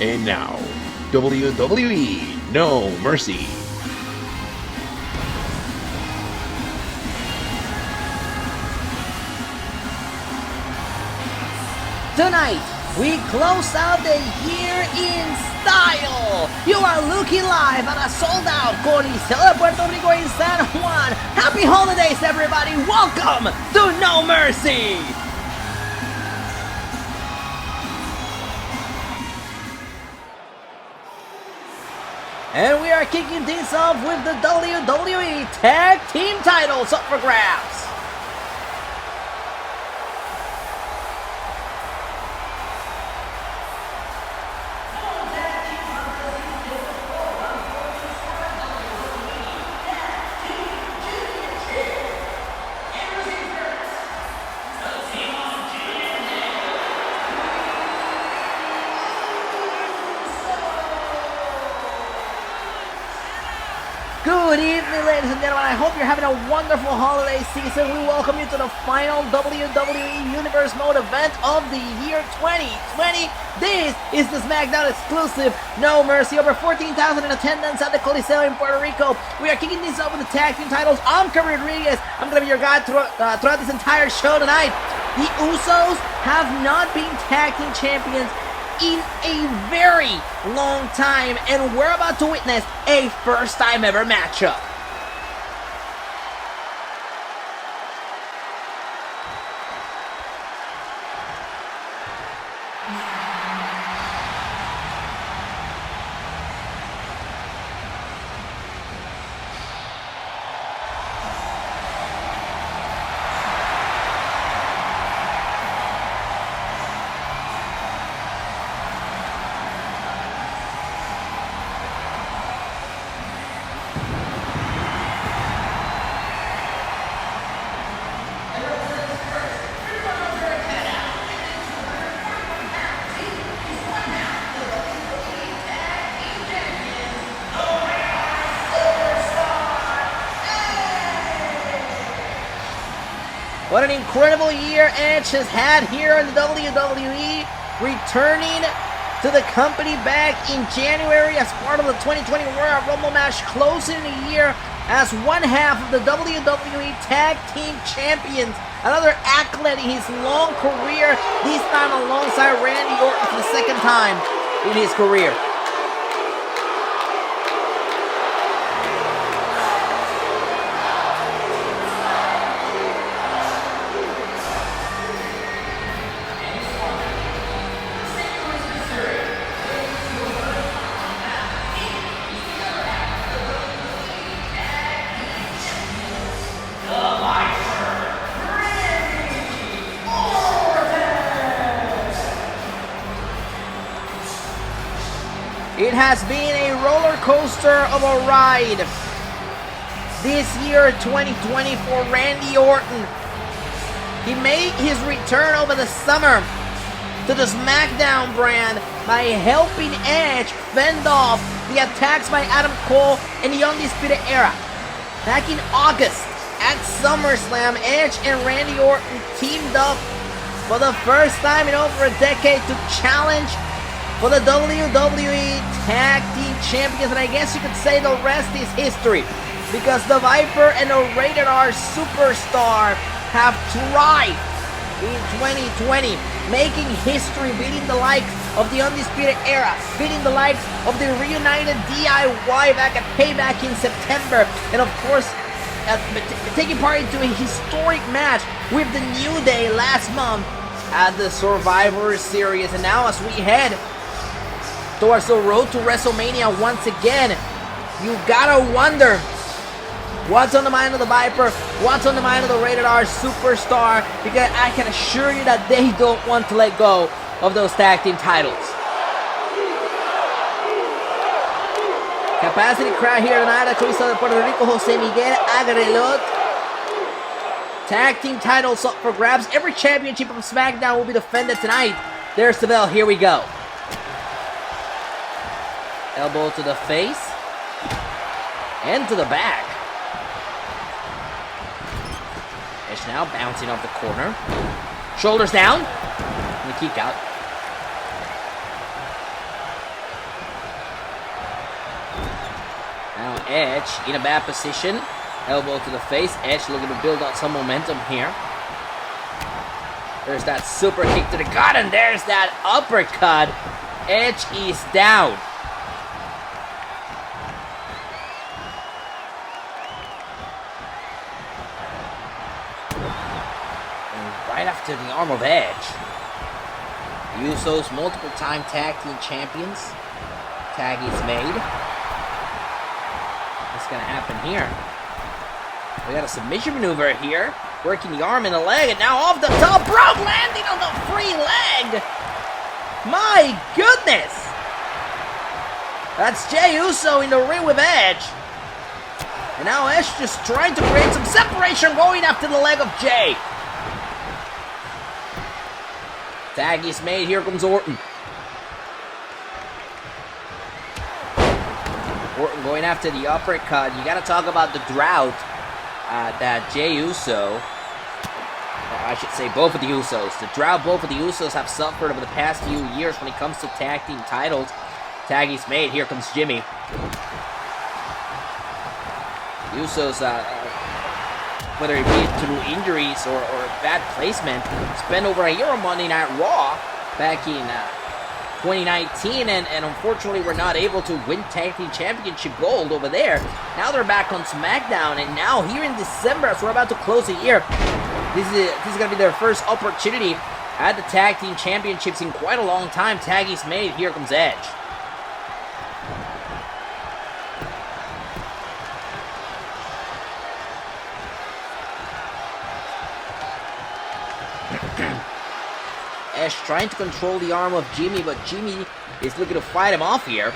And now, WWE No Mercy. Tonight, we close out the year in style. You are looking live at a sold-out Coliseo de Puerto Rico in San Juan. Happy holidays, everybody. Welcome to No Mercy. And we are kicking things off with the WWE Tag Team titles up for grabs. Good evening, ladies and gentlemen. I hope you're having a wonderful holiday season. We welcome you to the final WWE Universe Mode event of the year 2020. This is the Smackdown exclusive No Mercy. Over 14,000 in attendance at the Coliseo in Puerto Rico. We are kicking things off with the tag team titles. I'm Kevin Rodriguez. I'm going to be your guide throughout this entire show tonight. The Usos have not been tag team champions in a very long time, and we're about to witness a first time ever matchup. What an incredible year Edge has had here in the WWE, returning to the company back in January as part of the 2020 Royal Rumble match, closing the year as one half of the WWE Tag Team Champions. Another accolade in his long career, this time alongside Randy Orton for the second time in his career. It has been a roller coaster of a ride this year 2020 for Randy Orton. He made his return over the summer to the Smackdown brand by helping Edge fend off the attacks by Adam Cole in the Undisputed Era. Back in August at SummerSlam, Edge and Randy Orton teamed up for the first time in over a decade to challenge for the WWE Tag Team Champions, and I guess you could say the rest is history, because the Viper and the Rated R Superstar have thrived in 2020, making history, beating the likes of the Undisputed Era, beating the likes of the reunited DIY back at Payback in September, and of course, taking part into a historic match with the New Day last month at the Survivor Series. And now as we head towards the road to WrestleMania once again, you gotta wonder what's on the mind of the Viper, what's on the mind of the Rated R Superstar, because I can assure you that they don't want to let go of those tag team titles. Capacity crowd here tonight at Coliseo de Puerto Rico. Jose Miguel Agrelot. Tag team titles up for grabs. Every championship of SmackDown will be defended tonight. There's the bell. Here we go. Elbow to the face. And to the back. Edge now bouncing off the corner. Shoulders down. And the kick out. Edge in a bad position. Elbow to the face. Edge looking to build up some momentum here. There's that super kick to the gut, and there's that uppercut. Edge is down. And right after the arm of Edge, Usos, multiple time tag team champions. Tag is made. What's going to happen here? We got a submission maneuver here. Working the arm and the leg, and now off the top rope, landing on the free leg. My goodness! That's Jey Uso in the ring with Edge. And now Edge just trying to create some separation, going after the leg of Jey. Tag is made. Here comes Orton. Orton going after the uppercut. You got to talk about the drought that Jey Uso, or I should say both of the Usos, the drought both of the Usos have suffered over the past few years when it comes to tag team titles. Tag is made. Here comes Jimmy. Usos, whether it be through injuries or bad placement, spent over a year on Monday Night Raw back in 2019, and unfortunately were not able to win Tag Team Championship gold over there. Now they're back on Smackdown, and now here in December, as we're about to close the year, this is going to be their first opportunity at the Tag Team Championships in quite a long time. Tag is made. Here comes Edge. Edge trying to control the arm of Jimmy, but Jimmy is looking to fight him off here.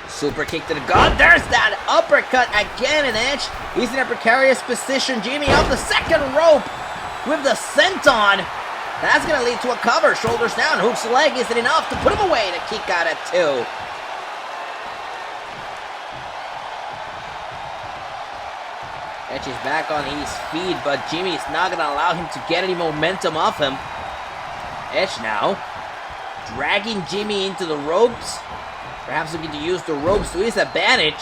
Super kick to the gut. There's that uppercut again, and Edge is in a precarious position. Jimmy off the second rope with the senton. That's going to lead to a cover. Shoulders down. Hook's leg isn't enough to put him away. The kick out at 2. Edge is back on his feet, but Jimmy is not going to allow him to get any momentum off him. Edge now dragging Jimmy into the ropes. Perhaps looking to use the ropes to his advantage.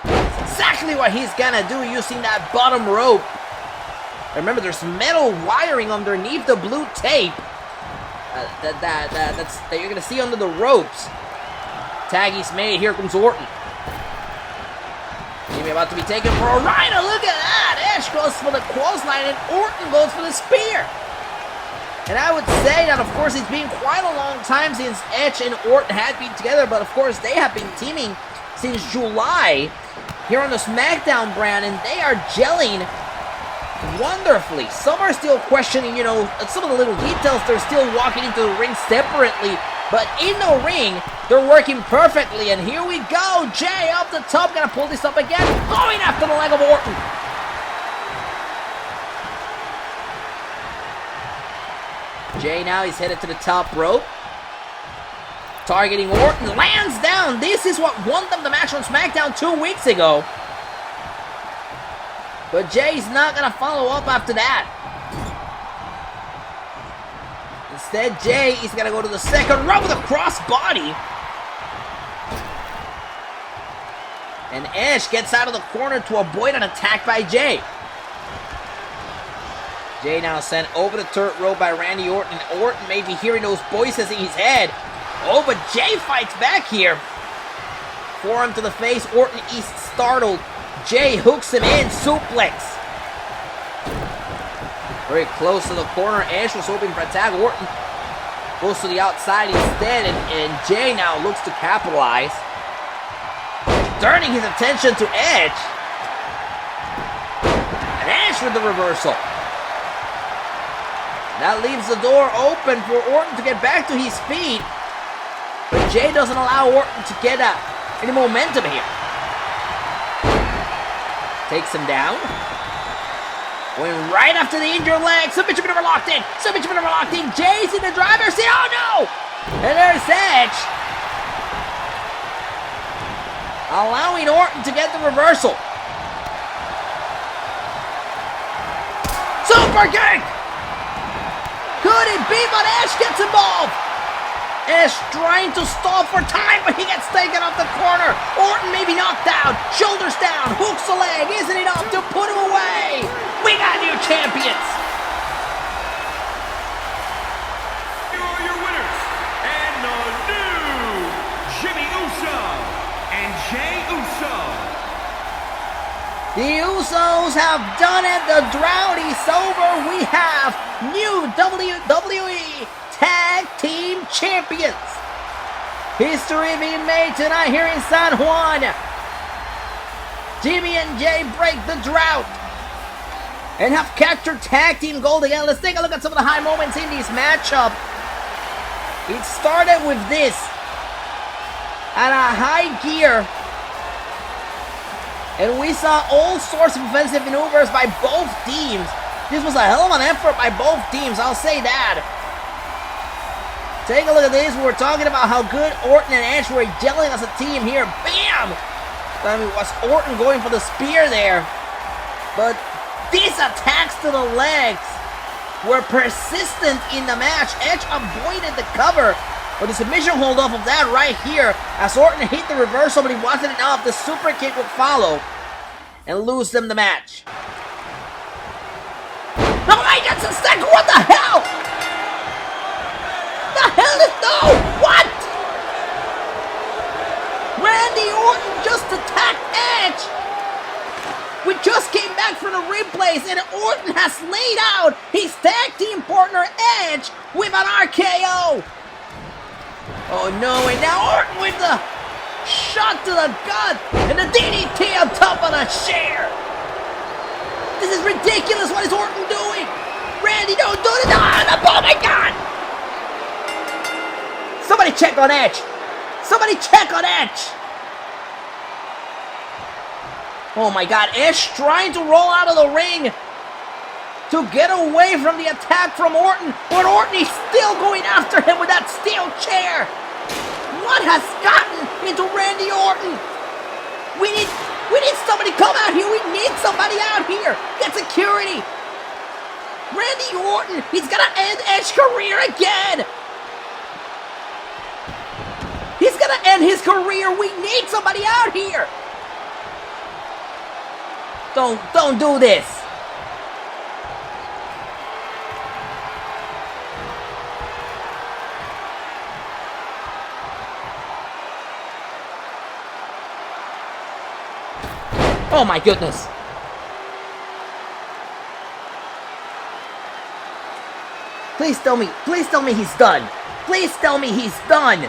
That's exactly what he's going to do, using that bottom rope. Remember, there's metal wiring underneath the blue tape that you're going to see under the ropes. Tag is made. Here comes Orton. Jimmy about to be taken for a ride. Look at that. Edge goes for the clothesline and Orton goes for the spear. And I would say that, of course, it's been quite a long time since Edge and Orton had been together. But, of course, they have been teaming since July here on the Smackdown brand. And they are gelling wonderfully. Some are still questioning, some of the little details. They're still walking into the ring separately. But in the ring, they're working perfectly. And here we go. Jey up the top. Gonna pull this up again. Going after the leg of Orton. Jey now is headed to the top rope. Targeting Orton. Lands down. This is what won them the match on SmackDown 2 weeks ago. But Jey's not gonna follow up after that. Instead, Jey is going to go to the second rope with a crossbody. And Edge gets out of the corner to avoid an attack by Jey. Jey now sent over the third rope by Randy Orton. And Orton may be hearing those voices in his head. Oh, but Jey fights back here. Forearm to the face. Orton is startled. Jey hooks him in. Suplex. Very close to the corner. Edge was hoping for a tag. Orton goes to the outside instead, and Jey now looks to capitalize. Turning his attention to Edge. And Edge with the reversal. That leaves the door open for Orton to get back to his feet. But Jey doesn't allow Orton to get any momentum here. Takes him down. Going right after the injured leg. Submission maneuver locked in. Submission maneuver locked in. Jey's in the driver's seat. Oh no! And there's Edge. Allowing Orton to get the reversal. Super kick! Could it be? But Edge gets involved. Edge trying to stall for time, but he gets taken off the corner. Orton may be knocked down, shoulders down, hooks a leg. Isn't enough to put him away. We got new champions. Here are your winners, and the new Jimmy Uso and Jey Uso. The Usos have done it. The drought is over. We have new WWE Tag Team Champions. History being made tonight here in San Juan. Jimmy and Jey break the drought and have captured Tag Team Gold again. Let's take a look at some of the high moments in this matchup. It started with this at a high gear, and we saw all sorts of offensive maneuvers by both teams. This was a hell of an effort by both teams, I'll say that. Take a look at this. We're talking about how good Orton and Edge were gelling as a team here. Bam! I mean, was Orton going for the spear there? But these attacks to the legs were persistent in the match. Edge avoided the cover, but the submission hold off of that right here. As Orton hit the reversal, but it wasn't enough. The super kick would follow and lose them the match. No, that's a second. What the hell? No! What? Randy Orton just attacked Edge. We just came back from the replays, and Orton has laid out his tag team partner Edge with an RKO. Oh no, and now Orton with the shot to the gut and the DDT on top of the chair. This is ridiculous. What is Orton doing? Randy, don't do it. Oh my God. Somebody check on Edge. Somebody check on Edge. Oh my God, Edge trying to roll out of the ring to get away from the attack from Orton, but Orton is still going after him with that steel chair. What has gotten into Randy Orton? We need somebody come out here. We need somebody out here. Get security. Randy Orton, he's gonna end Edge's career again. He's gonna end his career. We need somebody out here. Don't do this. Oh my goodness. Please tell me he's done. Please tell me he's done.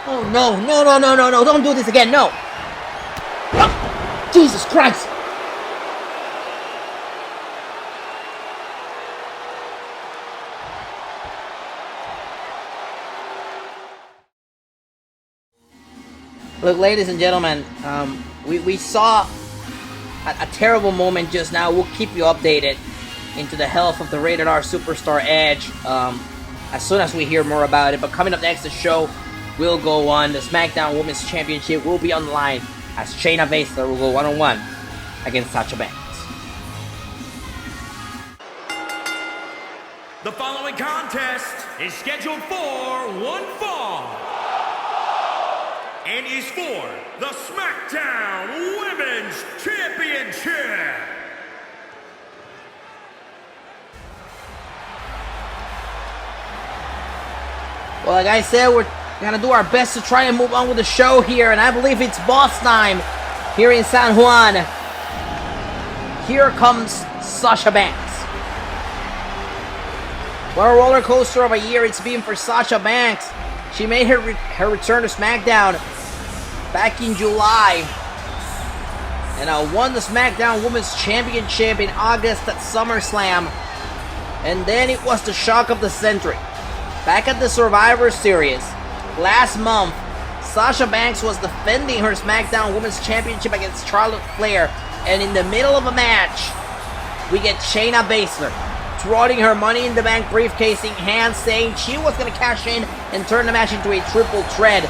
Oh no, don't do this again, no. Oh, Jesus Christ. Look, ladies and gentlemen, we saw a terrible moment just now. We'll keep you updated into the health of the Rated R Superstar Edge as soon as we hear more about it. But coming up next, the show will go on. The Smackdown Women's Championship will be on the line as Shayna Baszler will go one-on-one against SASHA Banks. The following contest is scheduled for one fall and is for the Smackdown Women's Championship. Well, like I said, we're gonna do our best to try and move on with the show here, and I believe it's boss time here in San Juan. Here comes SASHA Banks. What a roller coaster of a year it's been for SASHA Banks. She made her return to Smackdown back in July, and won the Smackdown Women's Championship in August at SummerSlam. And then it was the shock of the century. Back at the Survivor Series last month, SASHA Banks was defending her SmackDown Women's Championship against Charlotte Flair, and in the middle of a match, we get Shayna Baszler throwing her Money in the Bank briefcase in hand, saying she was going to cash in and turn the match into a triple threat.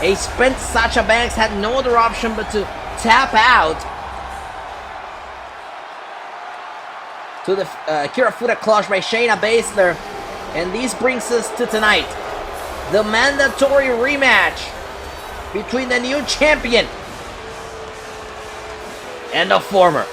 A spent SASHA Banks had no other option but to tap out to the Kirifuda clutch by Shayna Baszler. And this brings us to tonight. the mandatory rematch between the new champion and the former.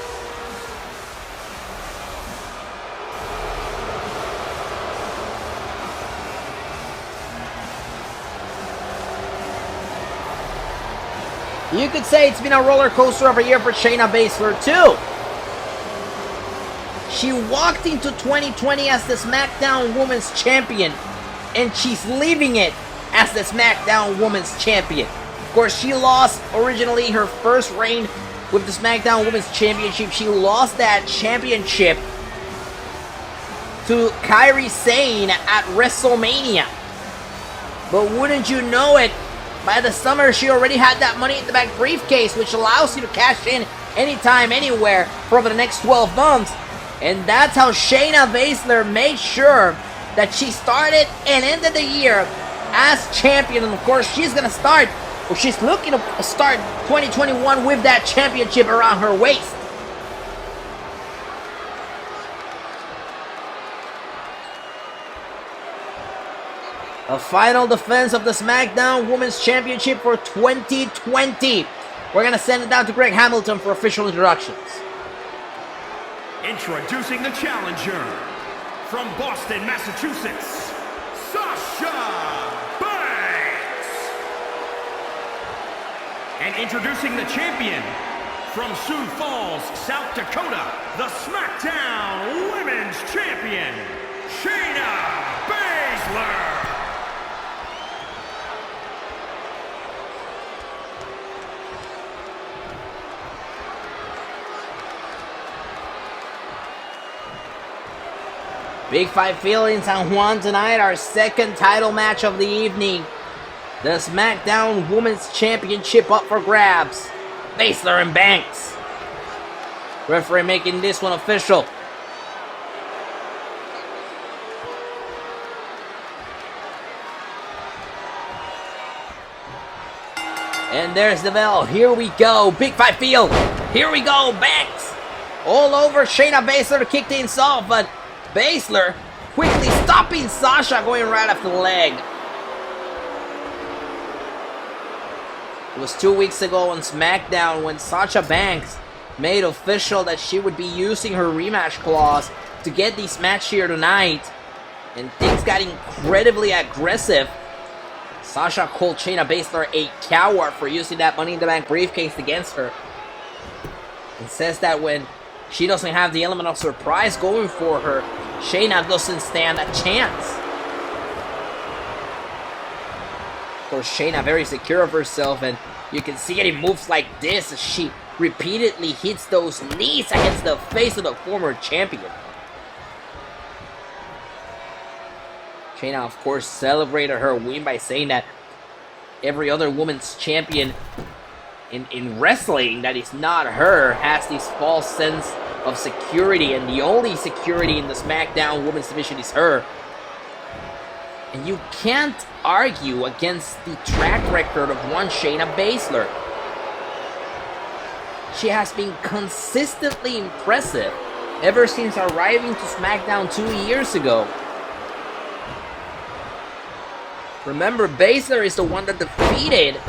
You could say it's been a roller coaster of a year for Shayna Baszler too. She walked into 2020 as the SmackDown Women's Champion, and she's leaving it as the SmackDown Women's Champion. Of course, she lost originally her first reign with the SmackDown Women's Championship. She lost that championship to Kairi Sane at WrestleMania. But wouldn't you know it, by the summer she already had that Money in the Bank briefcase, which allows you to cash in anytime, anywhere for over the next 12 months. And that's how Shayna Baszler made sure that she started and ended the year as champion. And of course, she's looking to start 2021 with that championship around her waist. A final defense of the SmackDown Women's Championship for 2020. We're going to send it down to Greg Hamilton for official introductions. Introducing the challenger from Boston, Massachusetts, SASHA Banks. And introducing the champion from Sioux Falls, South Dakota, the SmackDown Women's Champion, Shayna Baszler. Big Fight Field in San Juan tonight, our second title match of the evening. The SmackDown Women's Championship up for grabs. Baszler and Banks. Referee making this one official. And there's the bell. Here we go. Big Fight Field. Here we go. Banks all over Shayna Baszler to kick things off, but Baszler quickly stopping Sasha, going right after the leg. It was 2 weeks ago on SmackDown when Sasha Banks made official that she would be using her rematch clause to get this match here tonight. And things got incredibly aggressive. Sasha called Shayna Baszler a coward for using that Money in the Bank briefcase against her. And says that when she doesn't have the element of surprise going for her, Shayna doesn't stand a chance. Of course, Shayna very secure of herself, and you can see it in moves like this as she repeatedly hits those knees against the face of the former champion. Shayna, of course, celebrated her win by saying that every other women's champion in wrestling that is not her has this false sense of security, and the only security in the SmackDown Women's Division is her. And you can't argue against the track record of one Shayna Baszler. She has been consistently impressive ever since arriving to SmackDown 2 years ago. Remember, Baszler is the one that defeated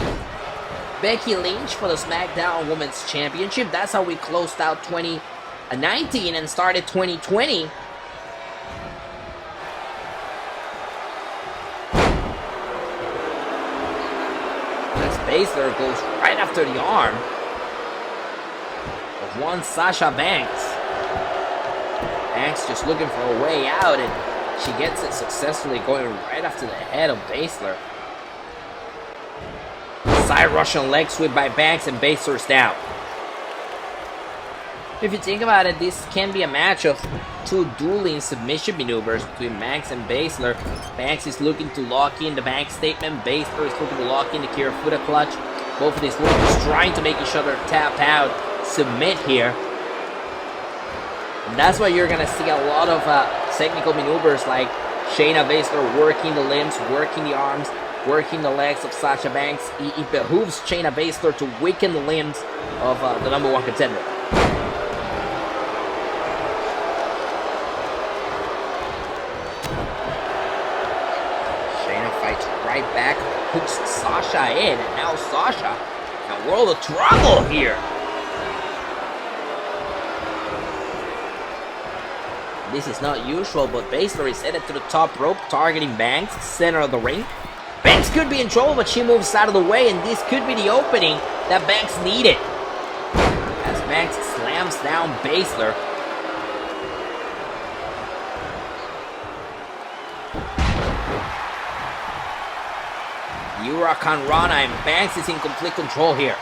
Becky Lynch for the SmackDown Women's Championship. That's how we closed out 2019 and started 2020. As Baszler goes right after the arm of one Sasha Banks. Banks just looking for a way out, and she gets it successfully, going right after the head of Baszler. Side Russian leg sweep by Banks, and Baszler's down. If you think about it, this can be a match of two dueling submission maneuvers between Banks and Baszler. Banks is looking to lock in the bank statement. Baszler is looking to lock in the Kirifuda clutch. Both of these women trying to make each other tap out, submit here. And that's why you're going to see a lot of technical maneuvers like Shayna Baszler working the limbs, working the arms, working the legs of Sasha Banks. It behooves Shayna Baszler to weaken the limbs of the number one contender. Shayna fights right back, hooks Sasha in, and now Sasha in a world of trouble here. This is not usual, but Baszler is headed to the top rope, targeting Banks, center of the ring. Banks could be in trouble, but she moves out of the way, and this could be the opening that Banks needed. As Banks slams down Baszler. Huracan Rana, and Banks is in complete control here.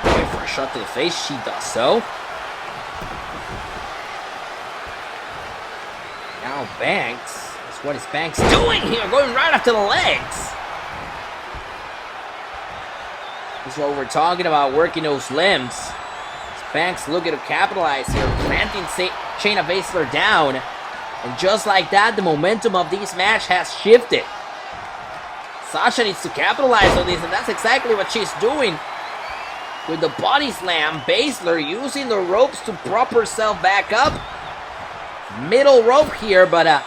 Going for a shot to the face, she does so. Now Banks, what is Banks doing here? Going right after the legs. This is what we're talking about, working those limbs. Banks looking to capitalize here, planting Shayna Baszler down. And just like that, the momentum of this match has shifted. Sasha needs to capitalize on this, and that's exactly what she's doing. With the body slam, Baszler using the ropes to prop herself back up. Middle rope here, but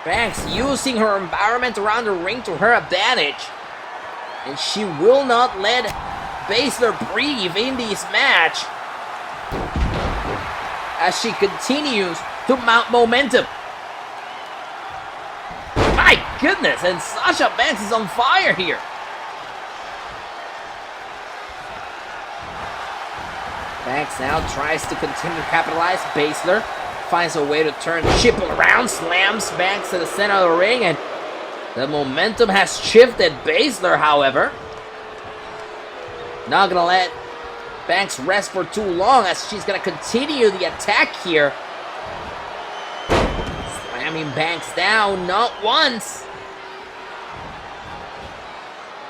Banks using her environment around the ring to her advantage. And she will not let Baszler breathe in this match as she continues to mount momentum. My goodness, and Sasha Banks is on fire here. Banks now tries to continue to capitalize. Baszler finds a way to turn the ship around, slams Banks to the center of the ring, and the momentum has shifted. Baszler, however, not gonna let Banks rest for too long, as she's gonna continue the attack here. Slamming Banks down, not once,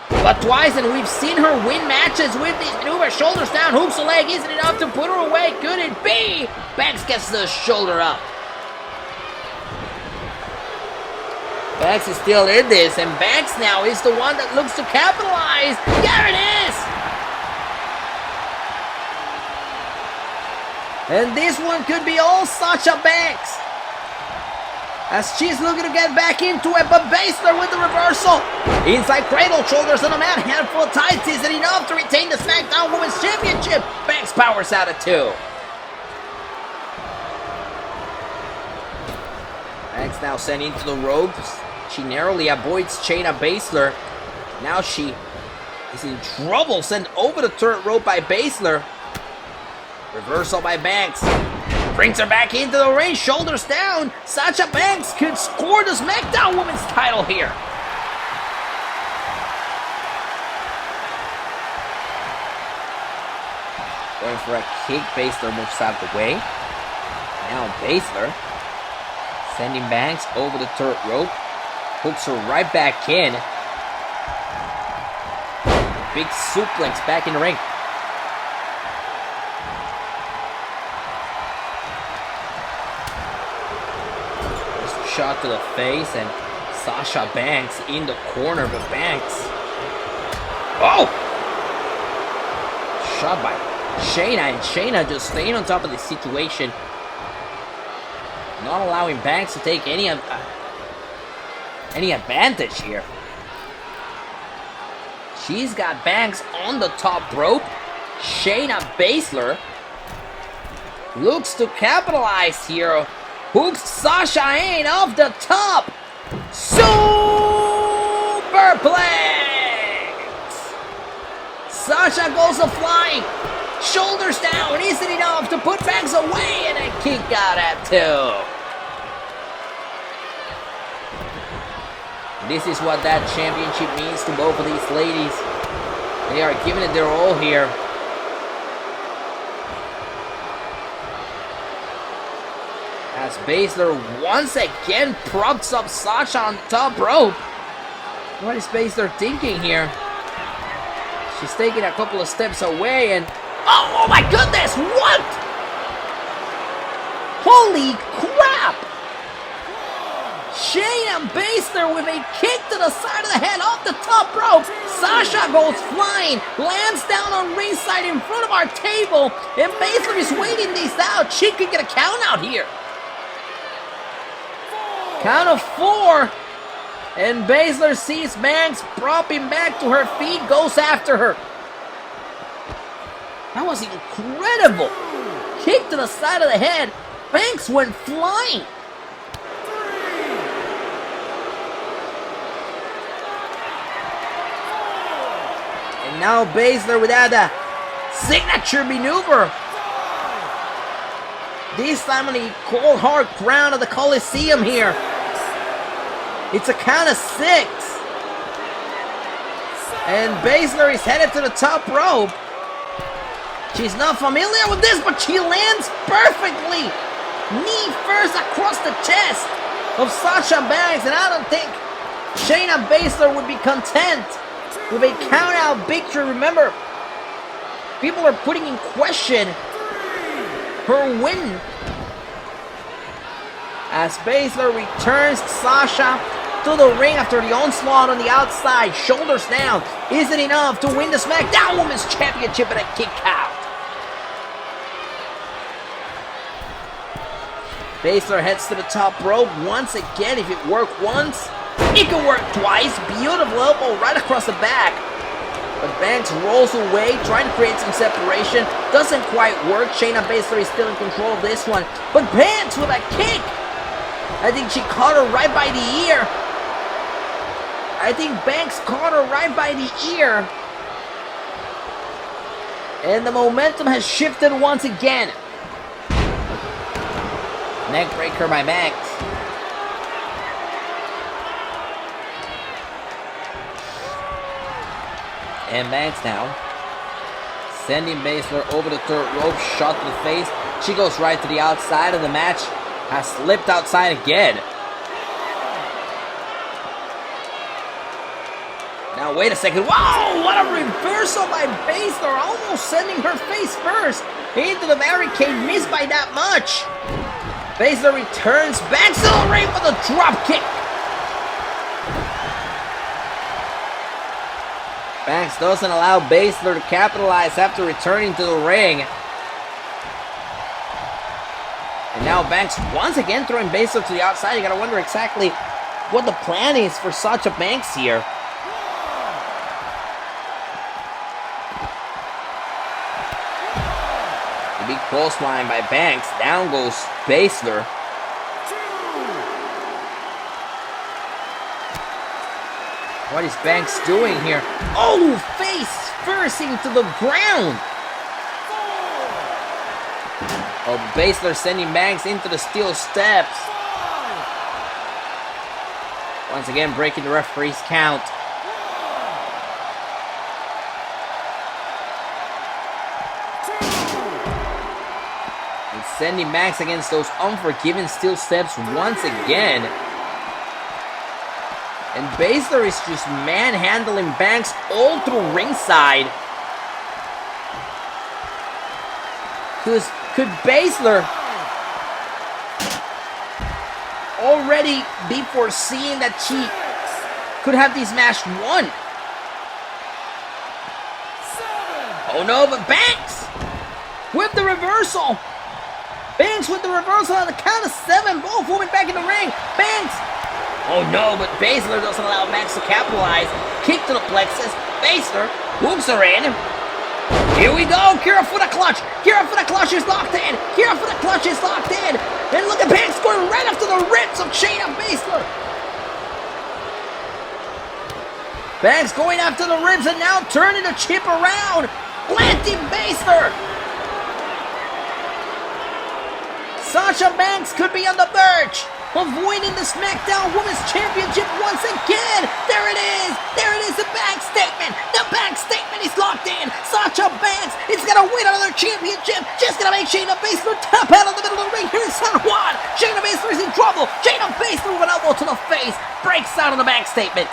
but twice, and we've seen her win matches with these maneuvers. Shoulders down, hooks a leg, isn't enough to put her away. Could it be? Banks gets the shoulder up. Banks is still in this, and Banks now is the one that looks to capitalize. There it is! And this one could be all Sasha Banks, as she's looking to get back into it, but Baszler with the reversal. Inside cradle, shoulders on a man, handful of tights. Is it enough to retain the Smackdown Women's Championship? Banks powers out at 2. Banks now sent into the ropes. She narrowly avoids Shayna Baszler. Now she is in trouble, sent over the turret rope by Baszler. Reversal by Banks. Brings her back into the ring, shoulders down. Sasha Banks could score the Smackdown Women's title here. Going for a kick, Baszler moves out of the way. Now Baszler sending Banks over the turret rope. Hooks her right back in. Big suplex back in the ring. Shot to the face, and Sasha Banks in the corner, but Banks, oh! Shot by Shayna, and Shayna just staying on top of the situation, not allowing Banks to take any advantage here. She's got Banks on the top rope. Shayna Baszler looks to capitalize here. Hooks Sasha in off the top. Superplex! Sasha goes flying. Shoulders down. Isn't enough to put Banks away, and a kick out at 2. This is what that championship means to both of these ladies. They are giving it their all here. As Baszler once again props up Sasha on the top rope. What is Baszler thinking here? She's taking a couple of steps away, and oh my goodness, what? Holy crap! Shayna Baszler with a kick to the side of the head off the top rope. Sasha goes flying, lands down on ringside in front of our table, and Baszler is waiting this out. She could get a count out here. Count of 4. And Baszler sees Banks propping back to her feet, goes after her. That was incredible. Kick to the side of the head. Banks went flying. And now Baszler with that signature maneuver. This time on the cold hard ground of the Coliseum here. It's a count of 6. And Baszler is headed to the top rope. She's not familiar with this, but she lands perfectly. Knee first across the chest of Sasha Banks. And I don't think Shayna Baszler would be content with a count-out victory. Remember, people are putting in question her win. As Baszler returns Sasha to the ring after the onslaught on the outside, shoulders down. Is it enough to win the SmackDown Women's Championship and a kick out? Baszler heads to the top rope once again. If it worked once, it can work twice. Beautiful elbow right across the back. But Banks rolls away, trying to create some separation. Doesn't quite work. Shayna Baszler is still in control of this one. But Banks with a kick. I think she caught her right by the ear. I think Banks caught her right by the ear. And the momentum has shifted once again. Neck breaker by Banks. And Banks now sending Baszler over the third rope, shot to the face. She goes right to the outside, and the match has slipped outside again. Now wait a second. Wow, what a reversal by Baszler, almost sending her face first into the barricade, missed by that much. Baszler returns back to the ring with a drop kick. Banks doesn't allow Baszler to capitalize after returning to the ring. And now Banks once again throwing Baszler to the outside. You gotta wonder exactly what the plan is for Sasha Banks here. The big clothesline by Banks. Down goes Baszler. What is Banks doing here? Oh, face first into the ground. Oh, Baszler sending Banks into the steel steps. Once again, breaking the referee's count. And sending Banks against those unforgiving steel steps once again. And Baszler is just manhandling Banks all through ringside. Could Baszler already be foreseeing that she could have this match won? Oh no, but Banks with the reversal. Banks with the reversal on the count of 7. Both moving back in the ring. Banks. Oh no, but Baszler doesn't allow Banks to capitalize. Kick to the plexus. Baszler hooks her in. Here we go. Kira for the clutch. Kira for the clutch is locked in. Kira for the clutch is locked in. And look at Banks going right after the ribs of Shayna Baszler. Banks going after the ribs and now turning the chip around. Planting Baszler. Sasha Banks could be on the verge of winning the Smackdown Women's Championship once again. There it is. There it is, the back statement. The back statement is locked in. Sasha Banks is going to win another championship. Just going to make Shayna Baszler tap out of the middle of the ring here in San Juan. Shayna Baszler is in trouble. Shayna Baszler with an elbow to the face. Breaks out of the back statement.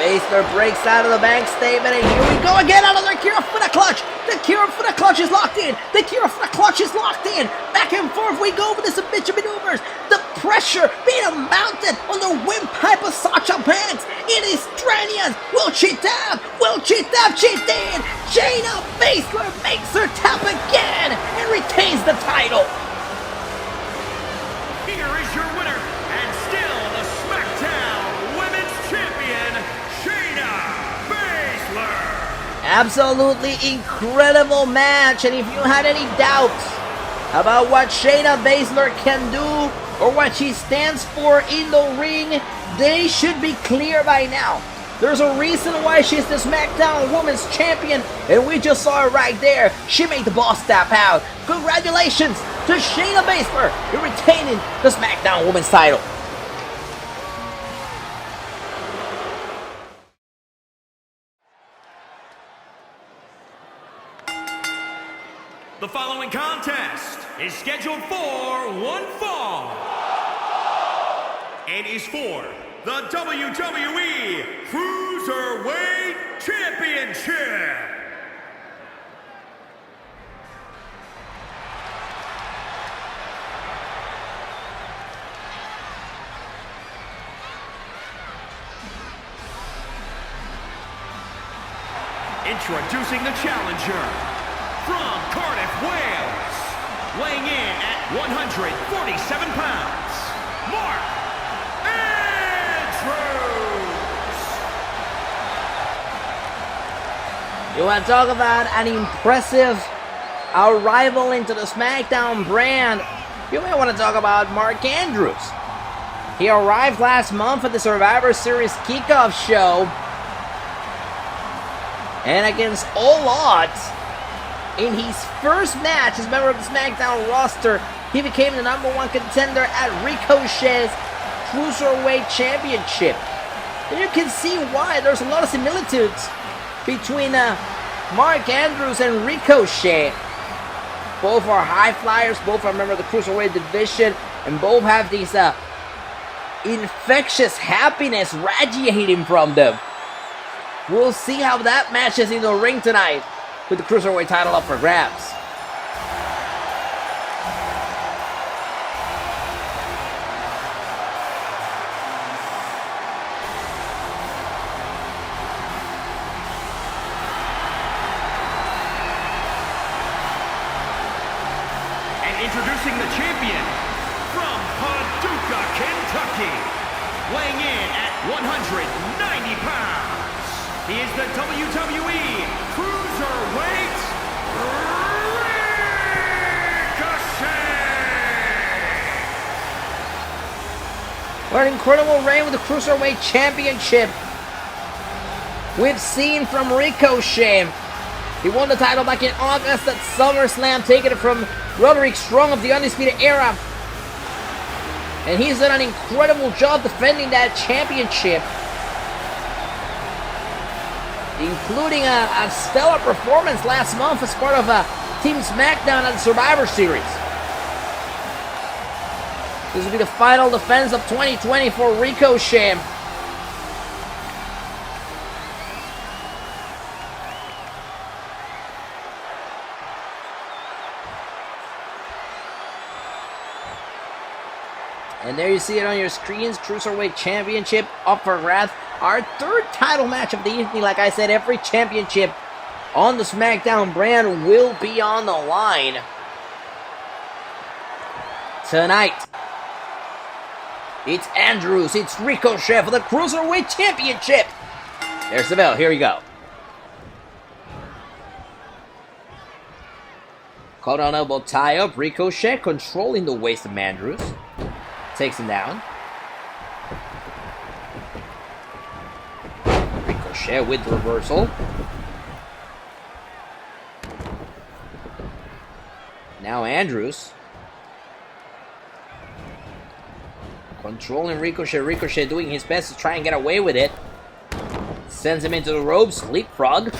Baszler breaks out of the back statement, and here we go again out of the Kira for the clutch. The Kira for the clutch is locked in. The Kira for the clutch is locked in. Back and forth we go with the submission maneuvers. The pressure being mounted on the windpipe of Sasha Banks. It is strenuous. Will she tap? Will she tap? She did. Shayna Baszler makes her tap again and retains the title. Absolutely incredible match, and if you had any doubts about what Shayna Baszler can do or what she stands for in the ring, they should be clear by now. There's a reason why she's the Smackdown Women's Champion, and we just saw it right there. She made the boss tap out. Congratulations to Shayna Baszler in retaining the Smackdown Women's title. The following contest is scheduled for one fall and is for the WWE Cruiserweight Championship. Introducing the challenger from Cardiff, Wales, weighing in at 147 pounds, Mark Andrews. You want to talk about an impressive arrival into the Smackdown brand? You may want to talk about Mark Andrews. He arrived last month at the Survivor Series kickoff show, and against all odds, in his first match as member of the SmackDown roster, he became the #1 contender at Ricochet's Cruiserweight Championship. And you can see why there's a lot of similitudes between Mark Andrews and Ricochet. Both are high flyers, both are members of the Cruiserweight division, and both have these infectious happiness radiating from them. We'll see how that matches in the ring tonight with the Cruiserweight title up for grabs. And introducing the champion from Paducah, Kentucky, weighing in at 190 pounds. He is the WWE Cruiserweight Ricochet! What an incredible reign with the Cruiserweight Championship we've seen from Ricochet. He won the title back in August at SummerSlam, taking it from Roderick Strong of the Undisputed Era. And he's done an incredible job defending that championship, including a stellar performance last month as part of Team Smackdown at the Survivor Series. This will be the final defense of 2020 for Ricochet. And there you see it on your screens, Cruiserweight Championship up for grabs. Our third title match of the evening. Like I said, every championship on the SmackDown brand will be on the line tonight. It's Andrews, it's Ricochet for the Cruiserweight Championship. There's the bell, here we go. Caught on elbow tie up, Ricochet controlling the waist of Andrews. Takes him down. Ricochet with the reversal. Now Andrews. Controlling Ricochet. Ricochet doing his best to try and get away with it. Sends him into the ropes. Leapfrog.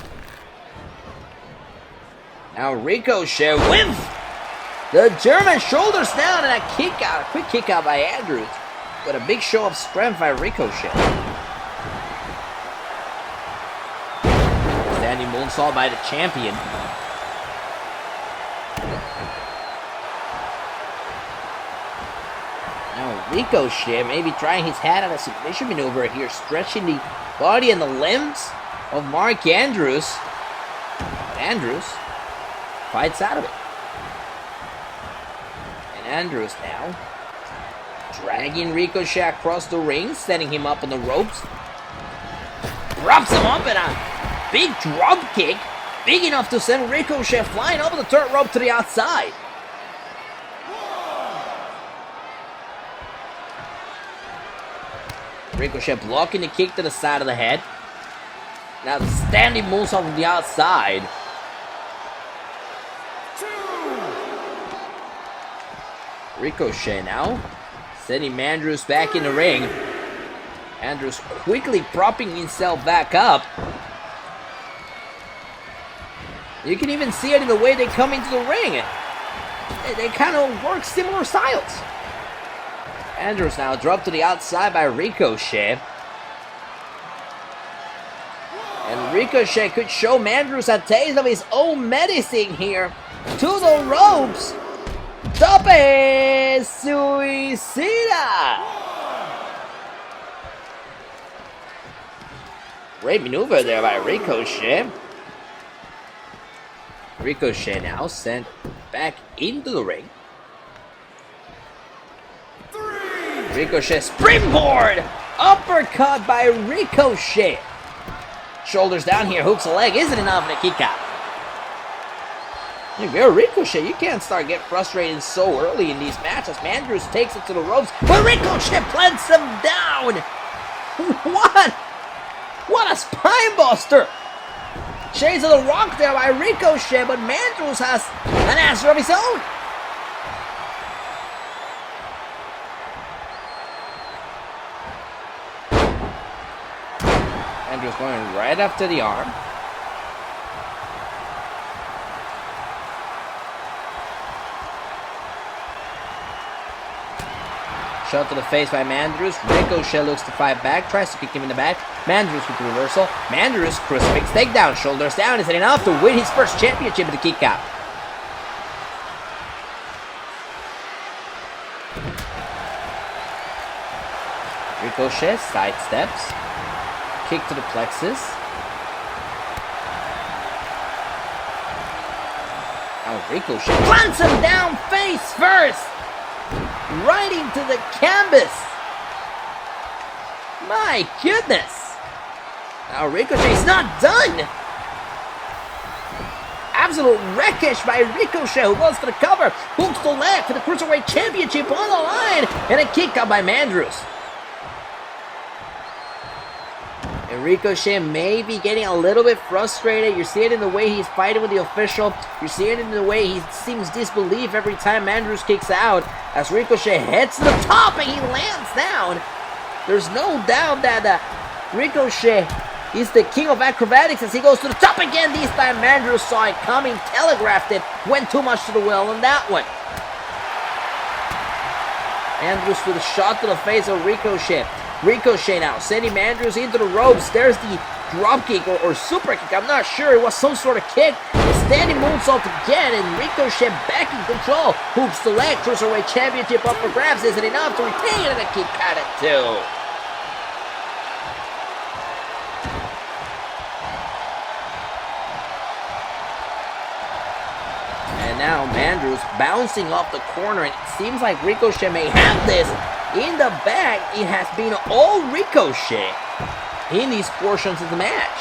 Now Ricochet with the German shoulders down and a kick out. A quick kick out by Andrews. But a big show of strength by Ricochet. Standing moonsault by the champion. Now Ricochet maybe trying his hand at a submission maneuver here, stretching the body and the limbs of Mark Andrews. But Andrews fights out of it. And Andrews now dragging Ricochet across the ring, setting him up on the ropes. Drops him up and a big drop kick, big enough to send Ricochet flying over the third rope to the outside. Ricochet blocking the kick to the side of the head. Now the standing moonsault from the outside. Ricochet now sending Andrews back in the ring. Andrews quickly propping himself back up. You can even see it in the way they come into the ring. They kind of work similar styles. Andrews now dropped to the outside by Ricochet. And Ricochet could show Andrews a taste of his own medicine here. To the ropes. Tope Suicida. Great maneuver there by Ricochet. Ricochet now sent back into the ring. Ricochet springboard! Uppercut by Ricochet. Shoulders down here, hooks a leg. Isn't enough in a kick out. If you're Ricochet, you can't start getting frustrated so early in these matches. Andrews takes it to the ropes, but Ricochet plants him down. What a spine buster! Shades of the Rock there by Ricochet, but Andrews has an answer of his own. Andrews going right after the arm. Shot to the face by Andrews. Ricochet looks to fight back, tries to kick him in the back. Andrews with the reversal. Andrews crucifix takedown, shoulders down. Is it enough to win his first championship in the kick out? Ricochet sidesteps. Kick to the plexus. Now Ricochet plants him down face first. Right into the canvas. My goodness. Now Ricochet's not done. Absolute wreckage by Ricochet, who goes for the cover. Hooks the leg for the Cruiserweight Championship on the line. And a kick out by Andrews. And Ricochet may be getting a little bit frustrated. You see it in the way he's fighting with the official. You see it in the way he seems disbelief every time Andrews kicks out. As Ricochet heads to the top and he lands down. There's no doubt that Ricochet is the king of acrobatics as he goes to the top again. This time Andrews saw it coming, telegraphed it, went too much to the well on that one. Andrews with a shot to the face of Ricochet. Ricochet now sending Andrews into the ropes. There's the drop kick or super kick. I'm not sure. It was some sort of kick. The standing moonsault again, and Ricochet back in control. Hoops the leg. Cruiserweight Championship up for grabs. Isn't enough to retain, and a kick out at 2. And now Andrews bouncing off the corner, and it seems like Ricochet may have this. In the back, it has been all Ricochet in these portions of the match.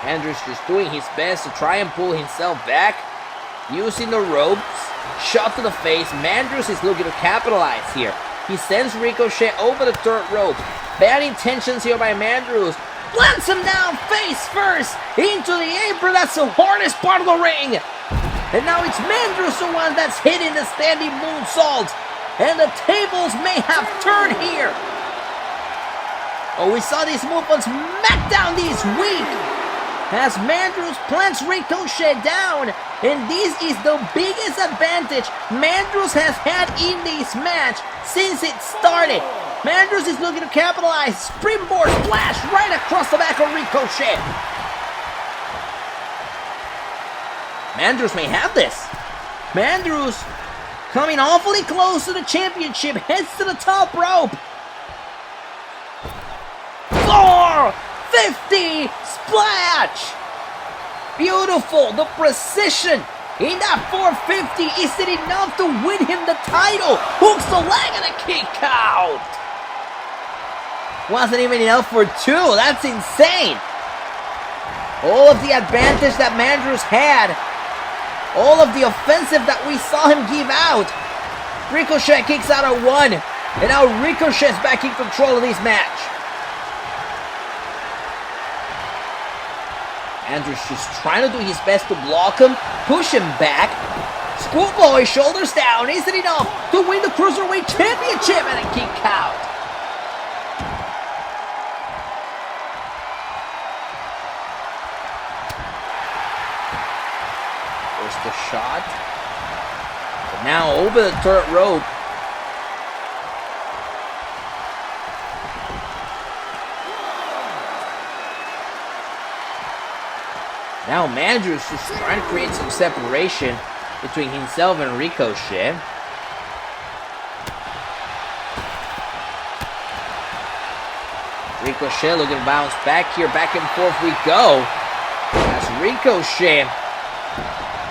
Andrews just doing his best to try and pull himself back, using the ropes, shot to the face. Andrews is looking to capitalize here. He sends Ricochet over the third rope. Bad intentions here by Andrews. Plants him down face first into the apron. That's the hardest part of the ring. And now it's Andrews the one that's hitting the standing moonsault. And the tables may have turned here. Oh, we saw this move on Smackdown this week. As Andrews plants Ricochet down. And this is the biggest advantage Andrews has had in this match since it started. Andrews is looking to capitalize. Springboard splash right across the back of Ricochet. Andrews may have this. Andrews coming awfully close to the championship, heads to the top rope. 450 splash. Beautiful, the precision in that 450. Is it enough to win him the title? Hooks the leg and a kick out. Wasn't even enough for 2. That's insane. All of the advantage that Mandrews had. All of the offensive that we saw him give out. Ricochet kicks out at 1. And now Ricochet's back in control of this match. Andrews just trying to do his best to block him, push him back. Schoolboy, shoulders down, isn't enough to win the Cruiserweight Championship and a kick out. There's the shot. But now over the third rope. Now Mandrews just trying to create some separation between himself and Ricochet. Ricochet looking to bounce back here. Back and forth we go. As Ricochet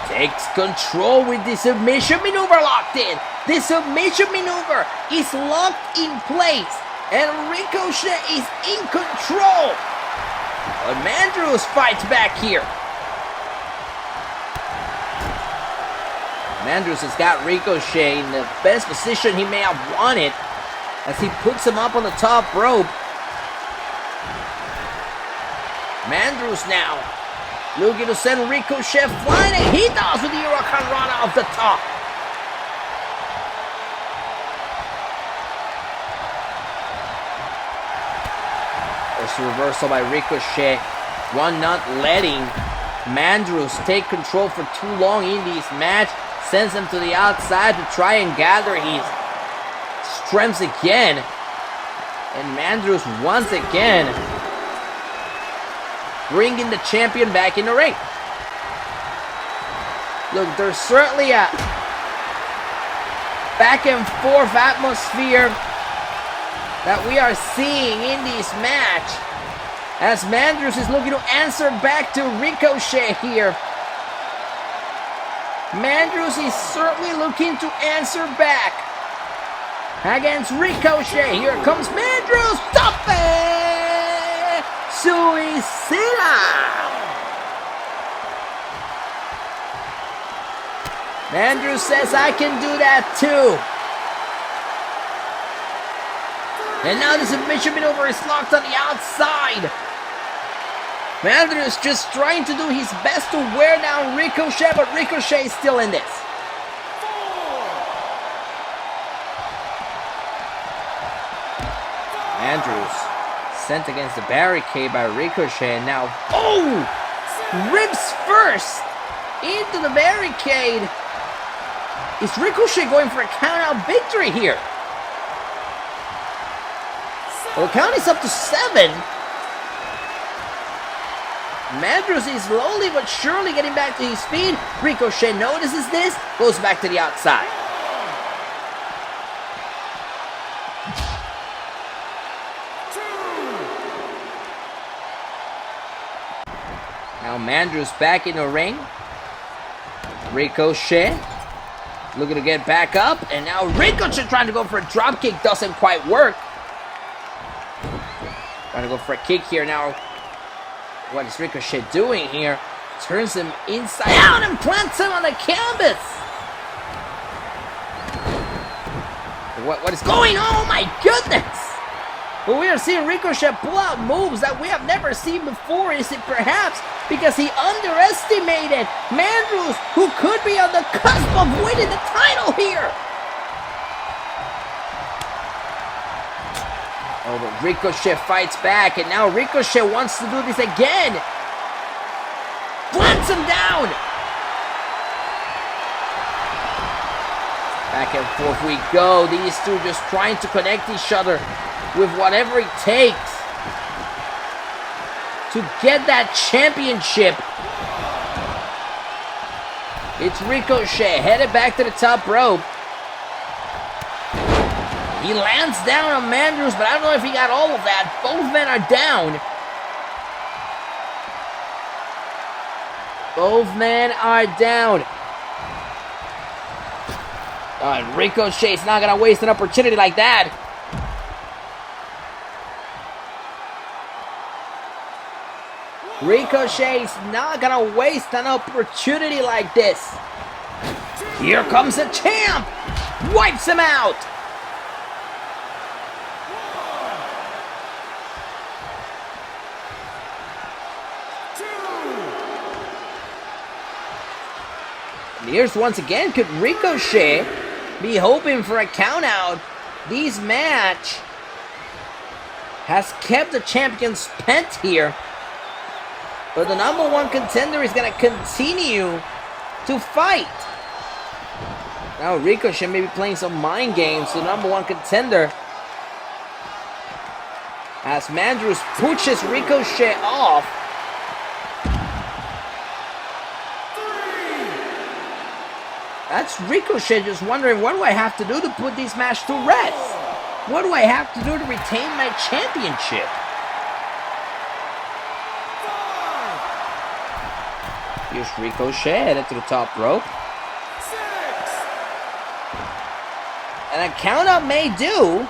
takes control with the submission maneuver locked in. The submission maneuver is locked in place. And Ricochet is in control. But Mandrews fights back here. Mandrews has got Ricochet in the best position he may have wanted as he puts him up on the top rope. Mandrews now looking to send Ricochet flying, and he does with the Hurricane Rana off the top. There's a reversal by Ricochet. One not letting Mandrews take control for too long in this match. Sends him to the outside to try and gather his strengths again. And Mandrews once again bringing the champion back in the ring. Look, there's certainly a back and forth atmosphere that we are seeing in this match as Mandrews is looking to answer back to Ricochet here. Mandrews is certainly looking to answer back against Ricochet. Here comes Mandrews. Tope Suicida. Mandrews says, I can do that too. And now the submission maneuver is locked on the outside. Mandrews just trying to do his best to wear down Ricochet, but Ricochet is still in this. Mandrews sent against the barricade by Ricochet, and now, ribs first into the barricade. Is Ricochet going for a count-out victory here? Well, the count is up to 7. Mandrews is slowly but surely getting back to his feet. Ricochet notices this, goes back to the outside. Now Mandrews back in the ring. Ricochet looking to get back up, and now Ricochet trying to go for a drop kick, doesn't quite work. Trying to go for a kick here now. What is Ricochet doing here? Turns him inside out and plants him on the canvas. What is going on? Oh my goodness! Well, we are seeing Ricochet pull out moves that we have never seen before. Is it perhaps because he underestimated Mandrews, who could be on the cusp of winning the title here? Oh, but Ricochet fights back, and now Ricochet wants to do this again. Plants him down. Back and forth we go. These two just trying to connect each other with whatever it takes to get that championship. It's Ricochet headed back to the top rope. He lands down on Mandrews, but I don't know if he got all of that. Both men are down. Both men are down. And Ricochet's not going to waste an opportunity like that. Ricochet is not gonna waste an opportunity like this. Here comes the champ! Wipes him out! And here's once again, could Ricochet be hoping for a countout? This match has kept the champions pent here. But the number one contender is going to continue to fight. Now Ricochet may be playing some mind games to the number one contender. As Mandrews pushes Ricochet off. That's Ricochet just wondering, what do I have to do to put this match to rest? What do I have to do to retain my championship? Here's Ricochet headed to the top rope. 6. And a count up may do. 7.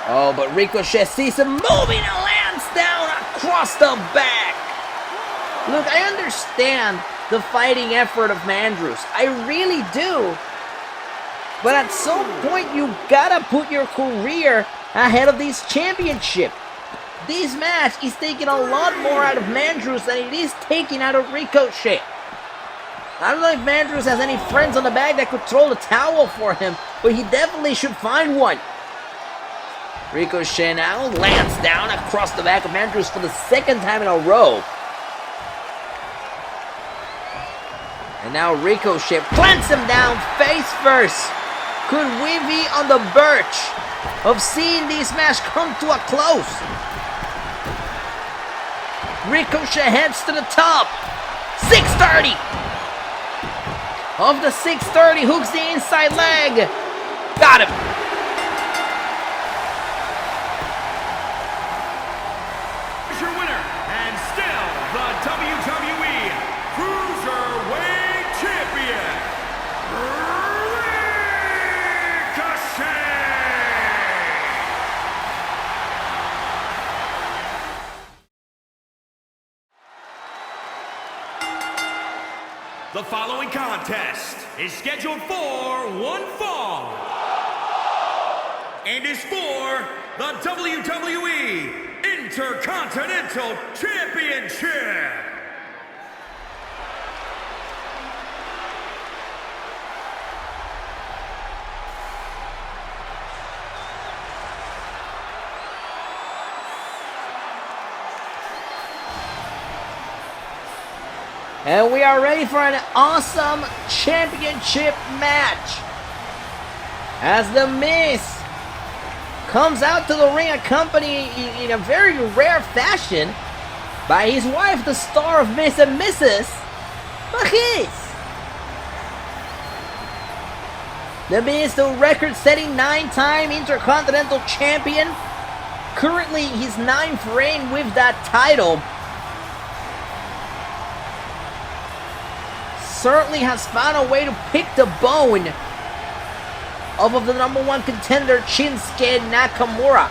Oh, but Ricochet sees him moving and lands down across the back. Look, I understand the fighting effort of Mandrews. I really do. But at some point, you gotta put your career ahead of this championship. This match is taking a lot more out of Mandrews than it is taking out of Ricochet. I don't know if Mandrews has any friends on the back that could throw the towel for him, but he definitely should find one. Ricochet now lands down across the back of Mandrews for the second time in a row. And now Ricochet plants him down face first. Could we be on the verge of seeing this match come to a close? Ricochet heads to the top. 630. Of the 630, hooks the inside leg. Got him. Here's your winner, and still the WWE Cruiserweight Champion, Ricochet! The following contest is scheduled for one fall and is for the WWE Intercontinental Championship. And we are ready for an awesome championship match. As The Miz comes out to the ring accompanied in a very rare fashion by his wife, the star of Miz and Mrs. Miz. The Miz, the record-setting 9-time Intercontinental Champion. Currently his 9th reign with that title. Certainly has found a way to pick the bone of the number one contender, Shinsuke Nakamura.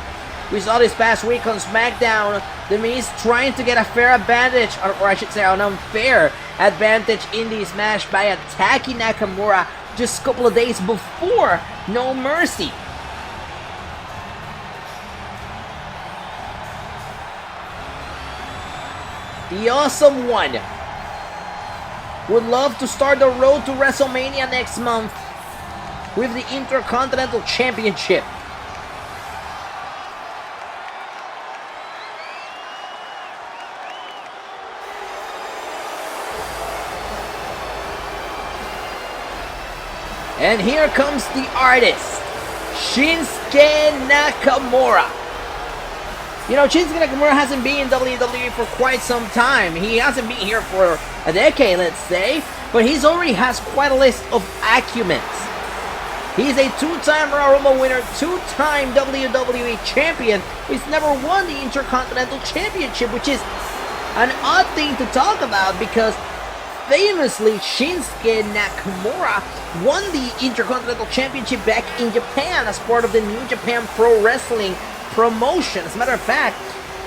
We saw this past week on Smackdown, The Miz trying to get a fair advantage, or I should say an unfair advantage in this match by attacking Nakamura just a couple of days before No Mercy. The Awesome One would love to start the road to WrestleMania next month with the Intercontinental Championship. And here comes the artist, Shinsuke Nakamura. You know, Shinsuke Nakamura hasn't been in WWE for quite some time. He hasn't been here for a decade, let's say, but he's already has quite a list of acumens. He's a 2-time Royal Rumble winner, 2-time WWE Champion. He's never won the Intercontinental Championship, which is an odd thing to talk about because famously Shinsuke Nakamura won the Intercontinental Championship back in Japan as part of the New Japan Pro Wrestling promotion. As a matter of fact,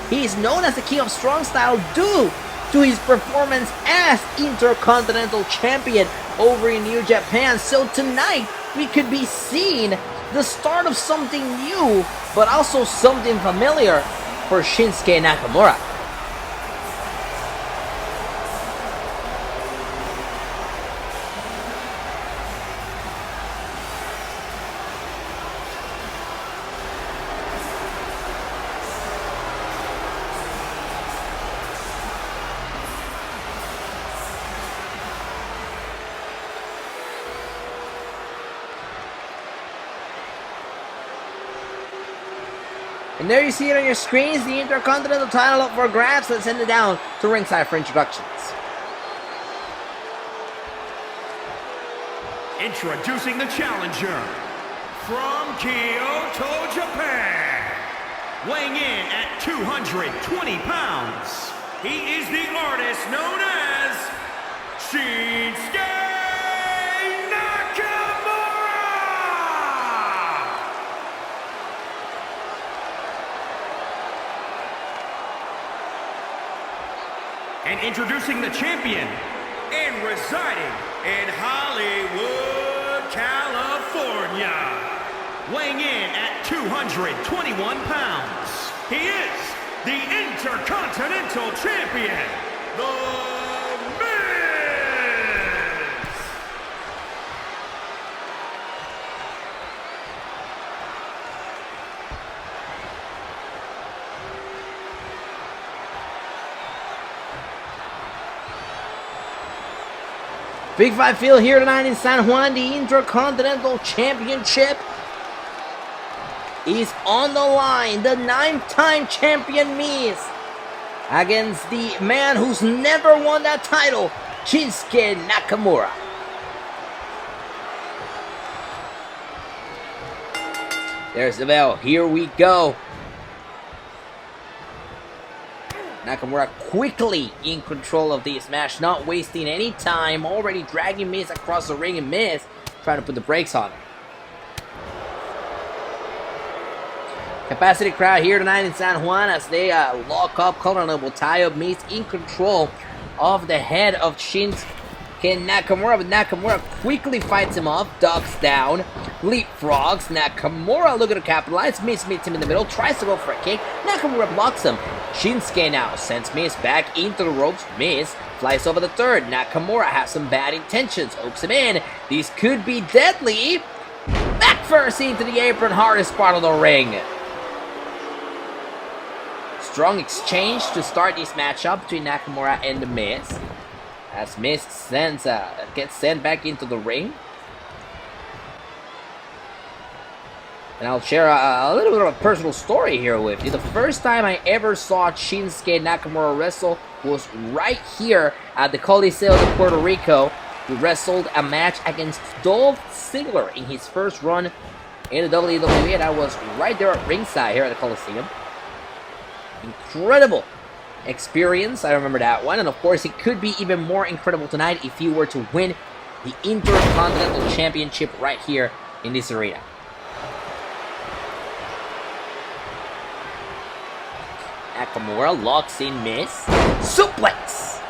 He is known as the King of Strong Style due to his performance as Intercontinental Champion over in New Japan. So tonight, we could be seeing the start of something new, but also something familiar for Shinsuke Nakamura. And there you see it on your screens, the Intercontinental title up for grabs. Let's send it down to ringside for introductions. Introducing the challenger from Kyoto, Japan, weighing in at 220 pounds. He is the artist known as Shinsuke and introducing the champion, and residing in Hollywood, California, weighing in at 221 pounds. He is the Intercontinental Champion, The Big Five Field here tonight in San Juan. The Intercontinental Championship is on the line. The 9-time champion Miz against the man who's never won that title, Shinsuke Nakamura. There's the bell. Here we go. Nakamura quickly in control of this match, not wasting any time, already dragging Miz across the ring, and Miz trying to put the brakes on him. Capacity crowd here tonight in San Juan as they lock up, Colonel tie up, Miz in control of the head of Shinsuke Nakamura, but Nakamura quickly fights him off, ducks down, leapfrogs. Nakamura looking to capitalize. Miz meets him in the middle, tries to go for a kick. Nakamura blocks him. Shinsuke now sends Miz back into the ropes. Miz flies over the third. Nakamura has some bad intentions, hooks him in. These could be deadly. Back first into the apron, hardest part of the ring. Strong exchange to start this matchup between Nakamura and The Miz. As Miz gets sent back into the ring. And I'll share a little bit of a personal story here with you. The first time I ever saw Shinsuke Nakamura wrestle was right here at the Coliseo de Puerto Rico. He wrestled a match against Dolph Ziggler in his first run in the WWE, and I was right there at ringside here at the Coliseum. Incredible experience, I remember that one, and of course it could be even more incredible tonight if he were to win the Intercontinental Championship right here in this arena. Nakamura locks in Miz. Suplex!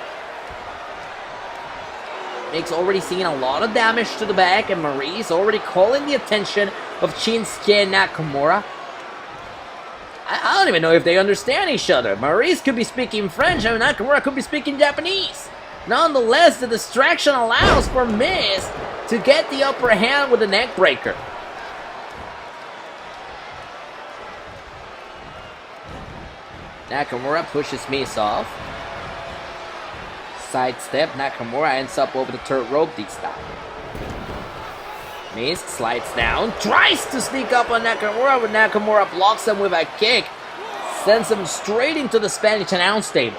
Miz already seeing a lot of damage to the back, and Marie's already calling the attention of Shinsuke Nakamura. I don't even know if they understand each other. Maurice could be speaking French and Nakamura could be speaking Japanese. Nonetheless, the distraction allows for Miz to get the upper hand with the neck breaker. Nakamura pushes Miz off. Sidestep, Nakamura ends up over the third rope this time. Miz slides down, tries to sneak up on Nakamura, but Nakamura blocks him with a kick. Sends him straight into the Spanish announce table.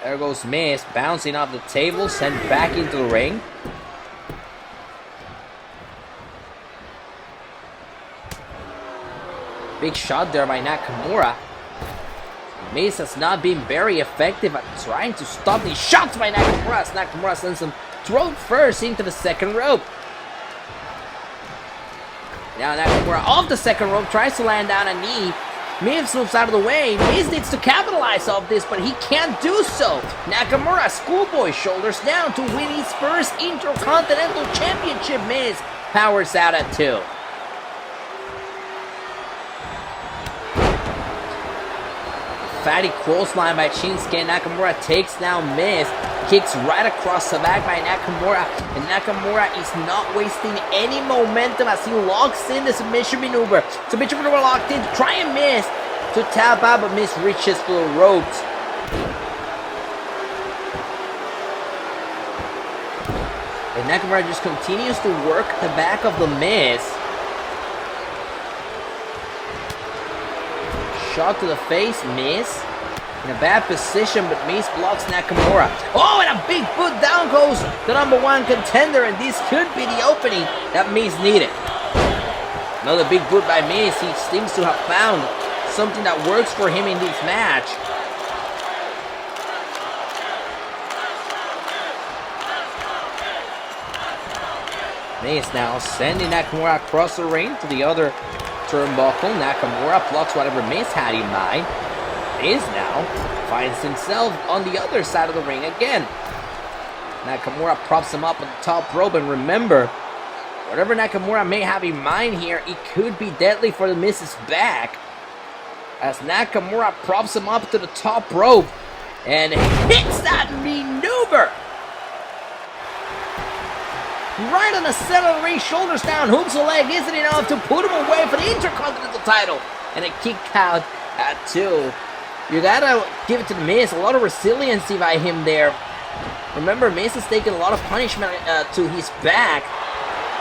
There goes Miz, bouncing off the table, sent back into the ring. Big shot there by Nakamura. Miz has not been very effective at trying to stop these shots by Nakamura, as Nakamura sends him throat first into the second rope. Now Nakamura off the second rope, tries to land down a knee. Miz moves out of the way. Miz needs to capitalize off this, but he can't do so. Nakamura, schoolboy, shoulders down to win his first Intercontinental Championship. Miz powers out at 2. Fatty clothesline by Shinsuke. Nakamura takes down Miz. Kicks right across the back by Nakamura. And Nakamura is not wasting any momentum as he locks in the submission maneuver. Submission maneuver locked in to try and Miz to tap out, but Miz reaches for the ropes. And Nakamura just continues to work the back of the Miz. Shot to the face, Miz. In a bad position, but Miz blocks Nakamura. Oh, and a big foot down goes the #1 contender, and this could be the opening that Miz needed. Another big boot by Miz. He seems to have found something that works for him in this match. Miz now sending Nakamura across the ring to the other turnbuckle. Nakamura blocks whatever Miz had in mind. Miz now finds himself on the other side of the ring again. Nakamura props him up on the top rope, and remember, whatever Nakamura may have in mind here, it could be deadly for the Miz's back. As Nakamura props him up to the top rope and hits that maneuver. Right on the center of the ring, shoulders down, hooks a leg, isn't enough to put him away for the Intercontinental title. And a kick out at 2. You gotta give it to the Miz, a lot of resiliency by him there. Remember, Miz has taken a lot of punishment to his back.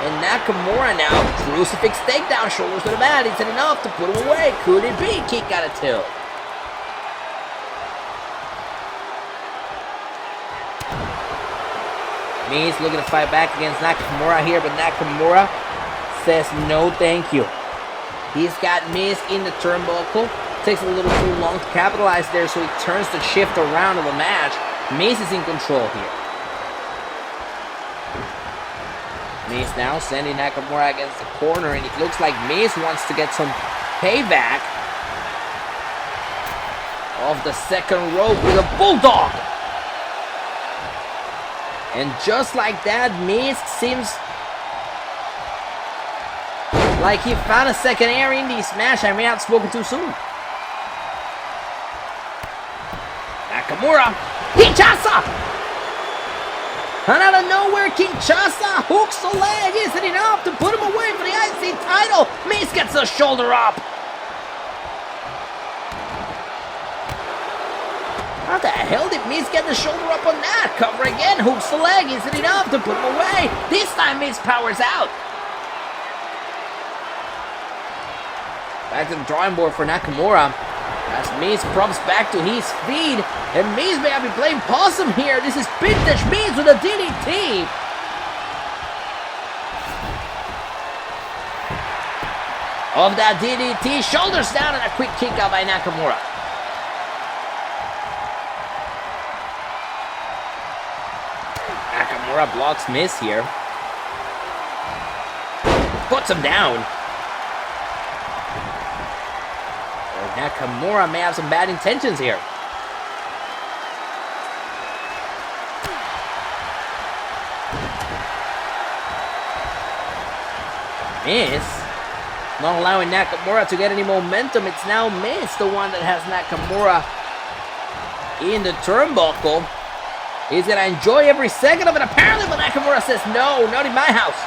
And Nakamura now, crucifix takedown, shoulders to the mat, isn't enough to put him away. Could it be? Kick out at 2. Miz looking to fight back against Nakamura here, but Nakamura says no thank you. He's got Miz in the turnbuckle. Takes a little too long to capitalize there, so he turns the shift around of the match. Miz is in control here. Miz now sending Nakamura against the corner, and it looks like Miz wants to get some payback off the second rope with a bulldog. And just like that, Miz seems like he found a second air in this match. I may have spoken too soon. Nakamura, Kinshasa! And out of nowhere, Kinshasa hooks the leg. Isn't enough to put him away for the IC title. Miz gets the shoulder up. How the hell did Miz get the shoulder up on that? Cover again, hooks the leg. Isn't enough to put him away. This time Miz powers out. Back to the drawing board for Nakamura. As Miz props back to his feet. And Miz may have been playing possum here. This is vintage Miz with a DDT. Of that DDT, shoulders down, and a quick kick out by Nakamura. Nakamura blocks Miz here. Puts him down. Nakamura may have some bad intentions here. Miz not allowing Nakamura to get any momentum. It's now Miz, the one that has Nakamura in the turnbuckle. He's gonna enjoy every second of it, apparently, but Nakamura says, no, not in my house.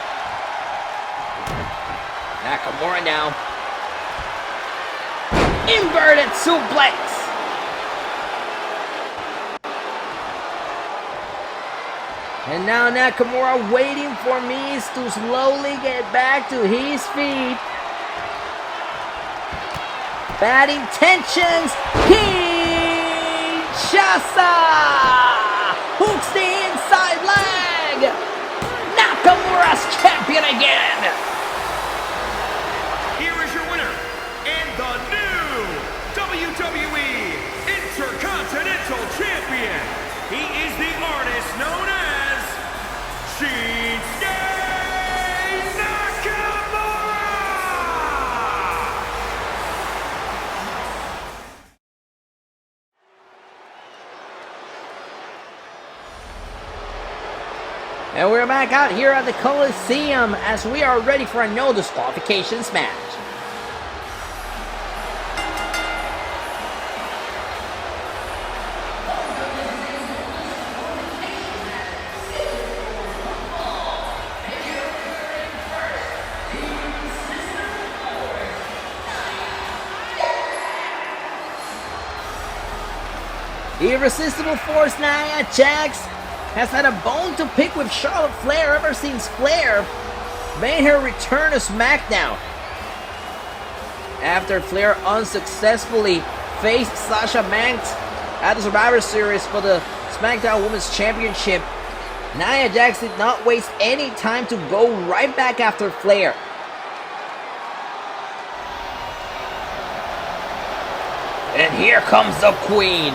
Nakamura now. Inverted suplex. And now Nakamura waiting for Miz to slowly get back to his feet. Bad intentions. Kinshasa hooks the inside leg. Nakamura's champion again. Here is your winner, and the new WWE Intercontinental Champion. He is the artist known as Shinsuke Nakamura! And we're back out here at the Coliseum as we are ready for a no disqualifications match. The Irresistible Force Nia Jax has had a bone to pick with Charlotte Flair ever since Flair made her return to Smackdown. After Flair unsuccessfully faced Sasha Banks at the Survivor Series for the SmackDown Women's Championship, Nia Jax did not waste any time to go right back after Flair. And here comes the Queen.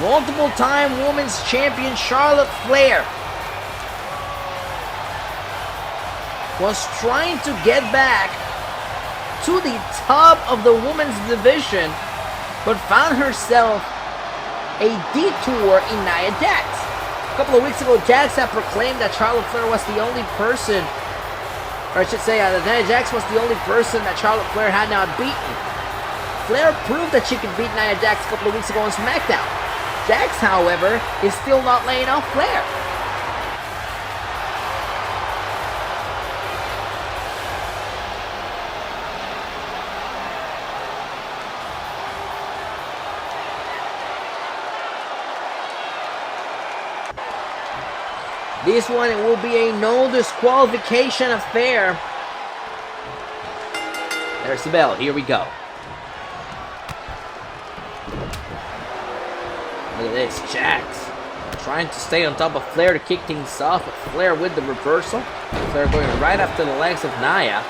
Multiple-time Women's Champion Charlotte Flair was trying to get back to the top of the women's division, but found herself a detour in Nia Jax. A couple of weeks ago, Jax had proclaimed that Charlotte Flair was the only person, or I should say that Nia Jax was the only person that Charlotte Flair had not beaten. Flair proved that she could beat Nia Jax a couple of weeks ago on Smackdown. Jax, however, is still not laying off Flair. This one, it will be a no disqualification affair. There's the bell. Here we go. Look at this, Jax trying to stay on top of Flair to kick things off, but Flair with the reversal. Flair going right after the legs of Nia.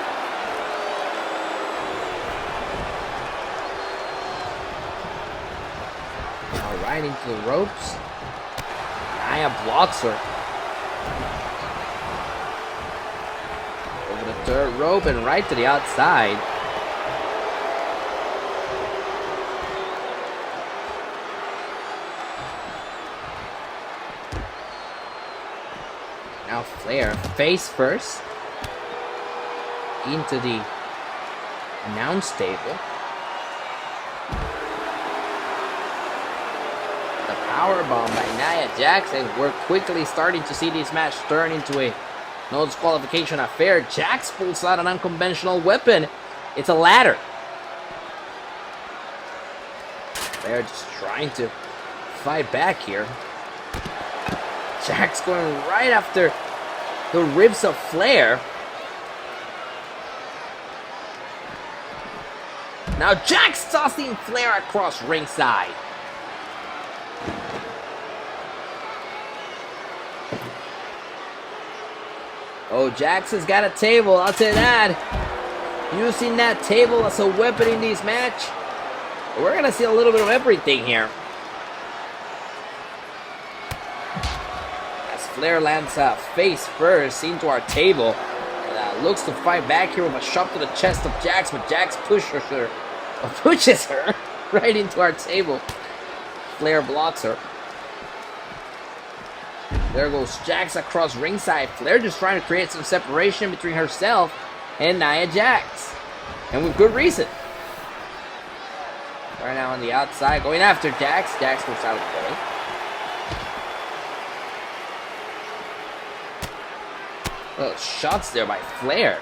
Now right into the ropes. Nia blocks her. Over the third rope and right to the outside. Now Flair face first into the announce table. The powerbomb by Nia Jax, and we're quickly starting to see this match turn into a no disqualification affair. Jax pulls out an unconventional weapon. It's a ladder. Flair just trying to fight back here. Jax going right after the ribs of Flair. Now Jax tossing Flair across ringside. Oh, Jax has got a table, I'll say that. Using that table as a weapon in this match. We're going to see a little bit of everything here. Flair lands face first into our table. Looks to fight back here with a shot to the chest of Jax, but Jax pushes her right into our table. Flair blocks her. There goes Jax across ringside. Flair just trying to create some separation between herself and Nia Jax. And with good reason. Right now on the outside, going after Jax. Jax goes out of the way. Oh, shots there by Flair.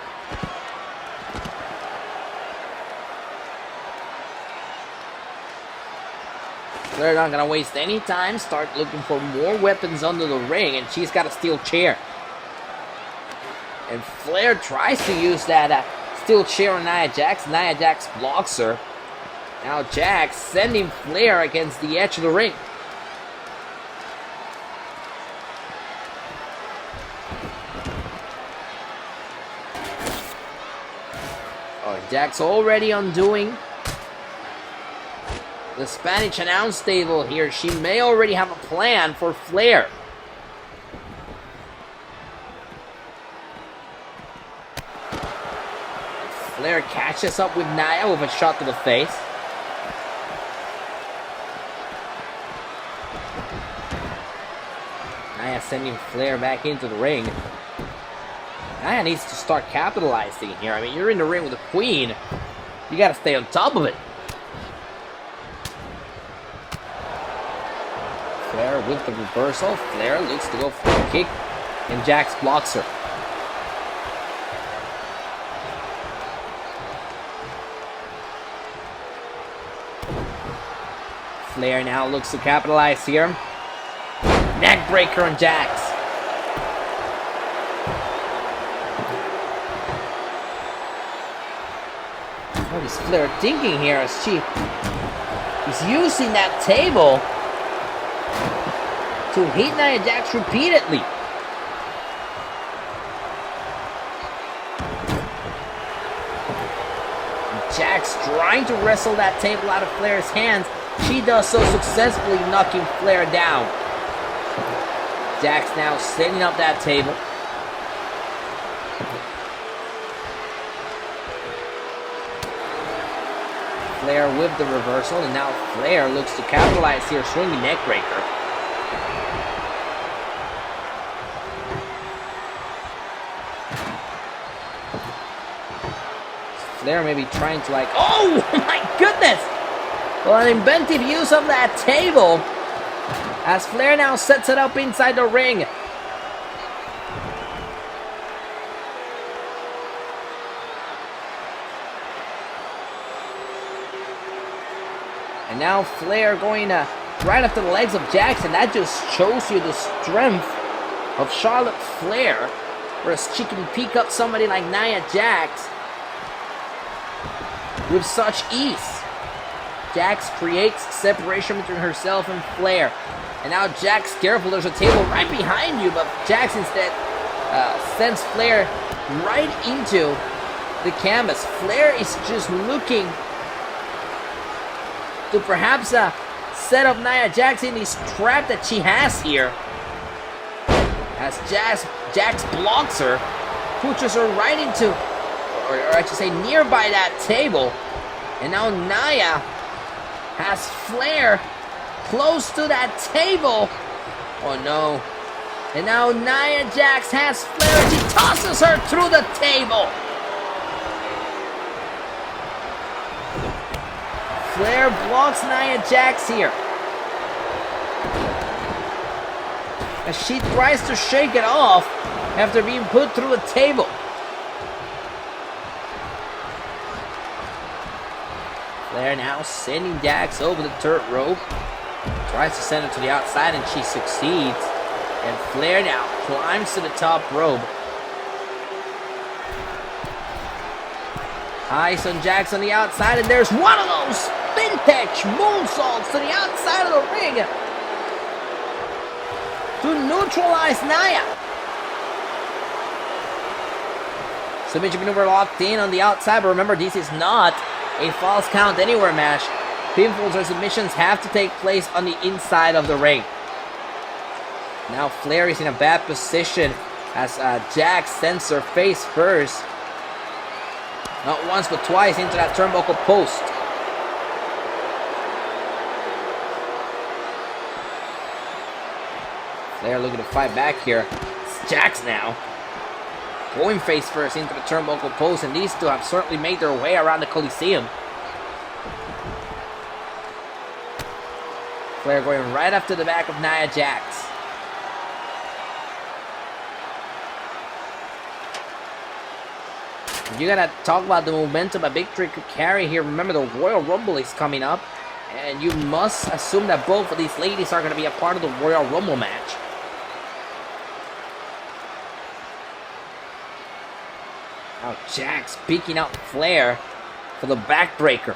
Flair not gonna waste any time. Start looking for more weapons under the ring, and she's got a steel chair. And Flair tries to use that steel chair on Nia Jax. Nia Jax blocks her. Now Jax sending Flair against the edge of the ring. Oh, Jax already undoing the Spanish announce table here, she may already have a plan for Flair. Flair catches up with Nia with a shot to the face. Nia sending Flair back into the ring. Nia needs to start capitalizing here. I mean, you're in the ring with the Queen. You gotta stay on top of it. Flair with the reversal. Flair looks to go for a kick, and Jax blocks her. Flair now looks to capitalize here. Neck breaker on Jax. What is Flair thinking here as she is using that table to hit Nia Jax repeatedly? Jax trying to wrestle that table out of Flair's hands. She does so successfully, knocking Flair down. Jax now setting up that table. Flair with the reversal, and now Flair looks to capitalize here, swinging neck breaker. Flair may be trying to oh my goodness! Well, an inventive use of that table as Flair now sets it up inside the ring. And now Flair going right after the legs of Jackson. That just shows you the strength of Charlotte Flair, whereas she can pick up somebody like Nia Jax with such ease. Jax creates separation between herself and Flair. And now Jax, careful, there's a table right behind you, but Jax instead sends Flair right into the canvas. Flair is just looking to perhaps set up Nia Jax in this trap that she has here. As Jax blocks her, pushes her right into, or I should say nearby that table. And now Nia has Flair close to that table. Oh no. And now Nia Jax has Flair. She tosses her through the table. Flair blocks Nia Jax here as she tries to shake it off after being put through a table. Flair now sending Jax over the third rope. Tries to send her to the outside and she succeeds. And Flair now climbs to the top rope. Eyes on Jax on the outside, and there's one of those vintage moonsaults to the outside of the ring to neutralize Nia. Submission maneuver locked in on the outside, but remember, this is not a false count anywhere match. Pinfalls or submissions have to take place on the inside of the ring. Now Flair is in a bad position as Jax sends her face first. Not once but twice into that turnbuckle post. Flair looking to fight back here. It's Jax now. Going face first into the turnbuckle post, and these two have certainly made their way around the Coliseum. Flair going right after the back of Nia Jax. You gotta talk about the momentum a victory could carry here. Remember, the Royal Rumble is coming up, and you must assume that both of these ladies are going to be a part of the Royal Rumble match. Now Jax peeking out Flair for the backbreaker.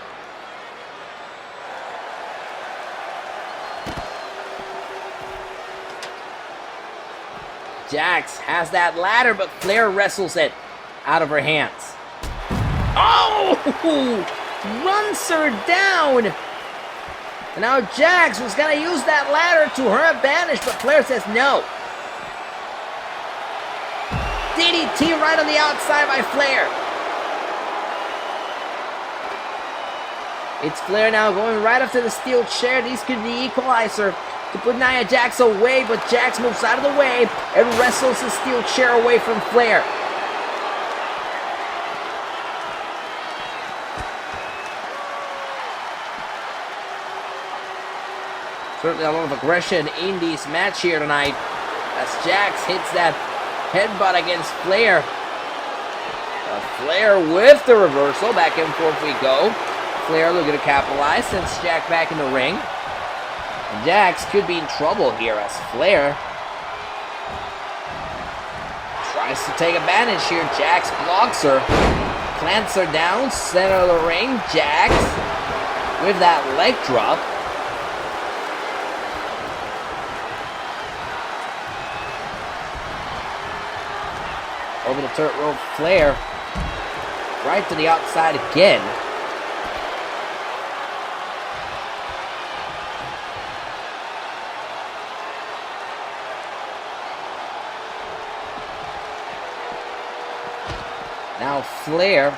Jax has that ladder, but Flair wrestles it out of her hands. Oh! Runs her down! And now Jax was going to use that ladder to her advantage, but Flair says no. DDT right on the outside by Flair. It's Flair now going right up to the steel chair. These could be equalizer to put Nia Jax away, but Jax moves out of the way and wrestles the steel chair away from Flair. Certainly a lot of aggression in this match here tonight as Jax hits that headbutt against Flair. Flair with the reversal. Back and forth we go. Flair looking to capitalize, sends Jax back in the ring. And Jax could be in trouble here as Flair tries to take advantage here. Jax blocks her, plants her down, center of the ring. Jax with that leg drop. Over the turret rope, Flair right to the outside again. Now Flair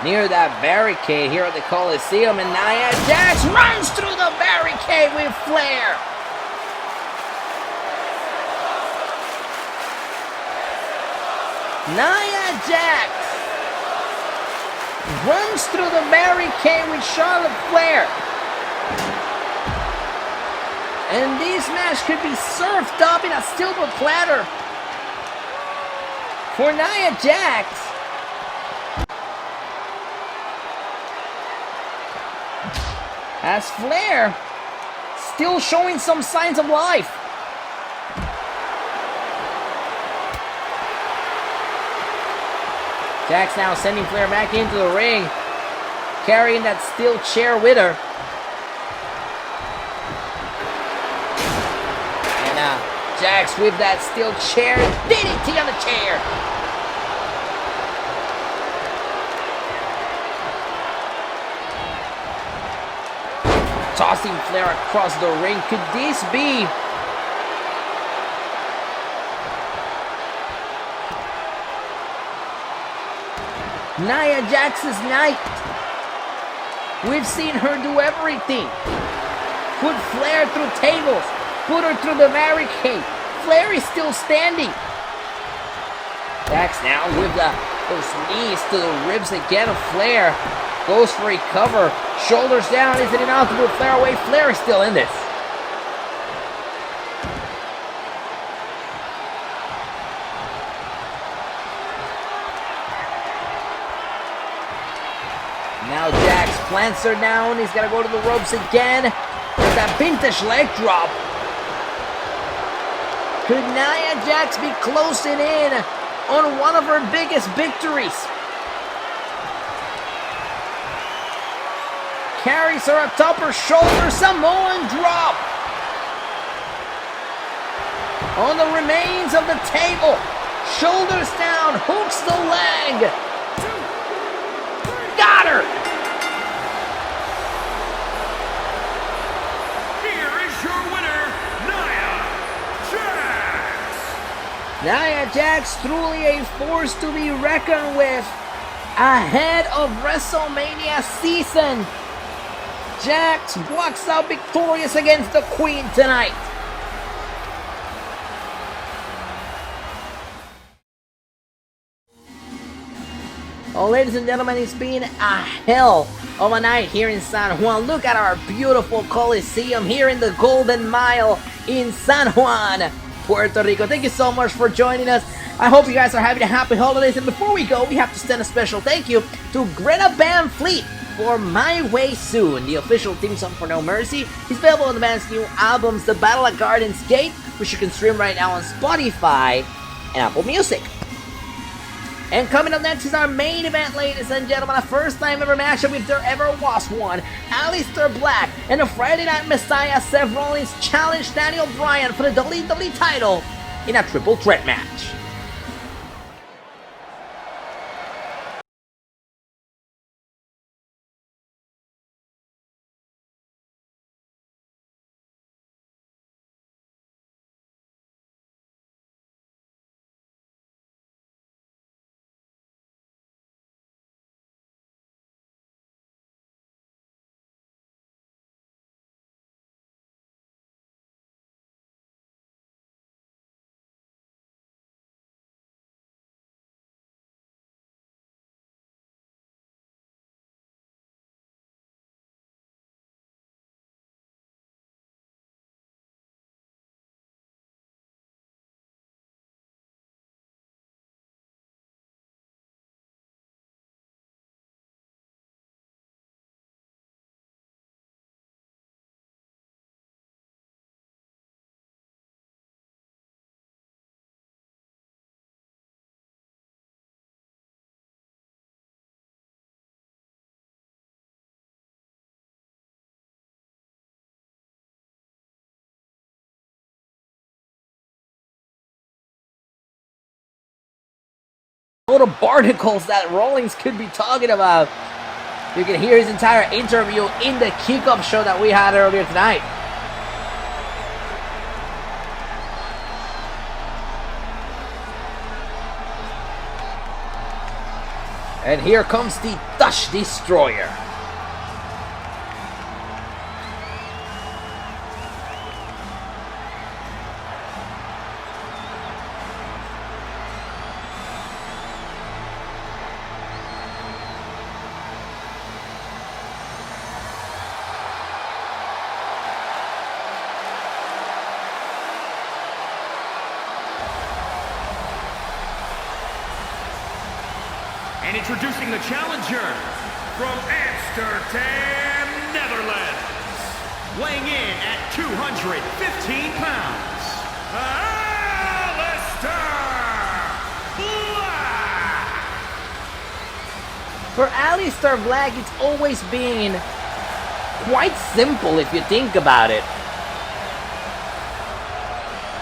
near that barricade here at the Coliseum, and Nia Jax runs through the barricade with Flair. Nia Jax runs through the barricade with Charlotte Flair. And this match could be served up in a silver platter for Nia Jax. As Flair still showing some signs of life. Jax now sending Flair back into the ring, carrying that steel chair with her. And Jax with that steel chair, DDT on the chair. Tossing Flair across the ring. Could this be Nia Jax's night? We've seen her do everything. Put Flair through tables, put her through the barricade. Flair is still standing. Jax now with those knees to the ribs again of Flair. Goes for a cover. Shoulders down. Is it enough to put Flair away? Flair is still in this. Now Jax plants her down. He's got to go to the ropes again with that vintage leg drop. Could Nia Jax be closing in on one of her biggest victories? Carries her atop her shoulder. Samoan drop on the remains of the table. Shoulders down. Hooks the leg. Got her. Nia Jax truly a force to be reckoned with ahead of WrestleMania season. Jax walks out victorious against the Queen tonight. Oh, ladies and gentlemen, it's been a hell of a night here in San Juan. Look at our beautiful Coliseum here in the Golden Mile in San Juan, Puerto Rico. Thank you so much for joining us. I hope you guys are having a happy holidays. And before we go, we have to send a special thank you to Greta Van Fleet for My Way Soon, the official theme song for No Mercy. It's available on the band's new albums, The Battle at Garden's Gate, which you can stream right now on Spotify and Apple Music. And coming up next is our main event, ladies and gentlemen. A first time ever matchup if there ever was one. Aleister Black and the Friday Night Messiah Seth Rollins challenge Daniel Bryan for the WWE title in a triple threat match. Little barnacles that Rollins could be talking about. You can hear his entire interview in the kickoff show that we had earlier tonight. And here comes the Dutch Destroyer. And introducing the challenger from Amsterdam, Netherlands, weighing in at 215 pounds, Aleister Black! For Aleister Black, it's always been quite simple if you think about it.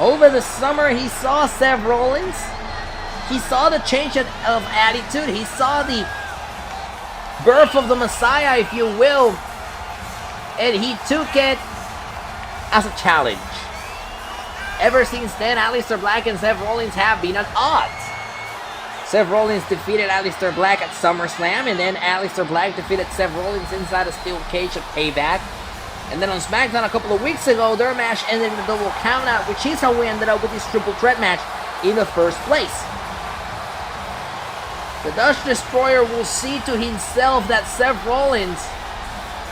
Over the summer, he saw Seth Rollins. He saw the change of attitude. He saw the birth of the Messiah, if you will. And he took it as a challenge. Ever since then, Aleister Black and Seth Rollins have been at odds. Seth Rollins defeated Aleister Black at SummerSlam, and then Aleister Black defeated Seth Rollins inside a steel cage at Payback. And then on Smackdown a couple of weeks ago, their match ended in a double countout, which is how we ended up with this triple threat match in the first place. The Dutch Destroyer will see to himself that Seth Rollins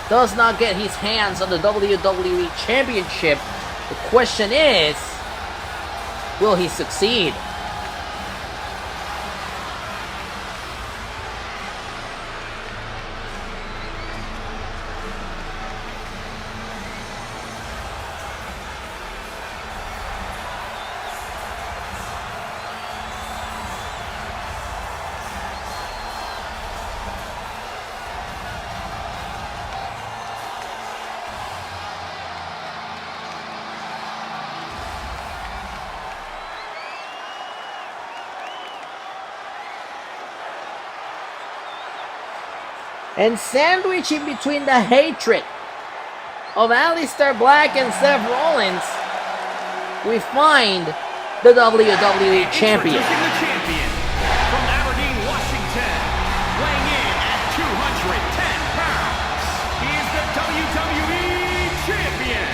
does not get his hands on the WWE Championship. The question is, will he succeed? And sandwiched in between the hatred of Aleister Black and Seth Rollins, we find the WWE Champion. Introducing the champion from Aberdeen, Washington, weighing in at 210 pounds. He is the WWE Champion,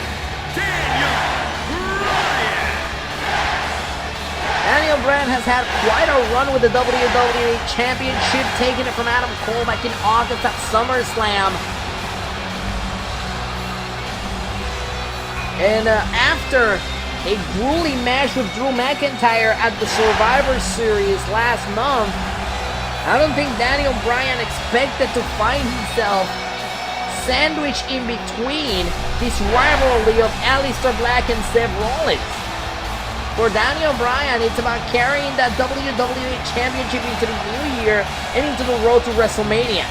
Daniel Bryan has had quite a run with the WWE Championship, taking it from Adam Cole back in August at SummerSlam. And after a grueling match with Drew McIntyre at the Survivor Series last month, I don't think Daniel Bryan expected to find himself sandwiched in between this rivalry of Aleister Black and Seth Rollins. For Daniel Bryan, it's about carrying that WWE Championship into the new year and into the road to WrestleMania.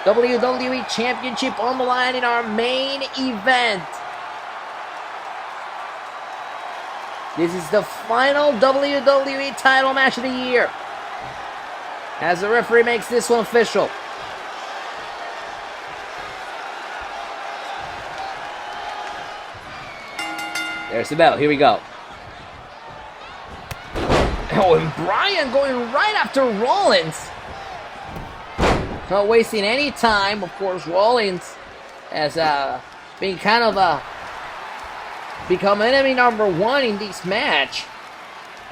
WWE Championship on the line in our main event. This is the final WWE title match of the year, as the referee makes this one official. There's the bell. Here we go. Oh, and Bryan going right after Rollins. Not wasting any time. Of course, Rollins has been kind of become enemy number one in this match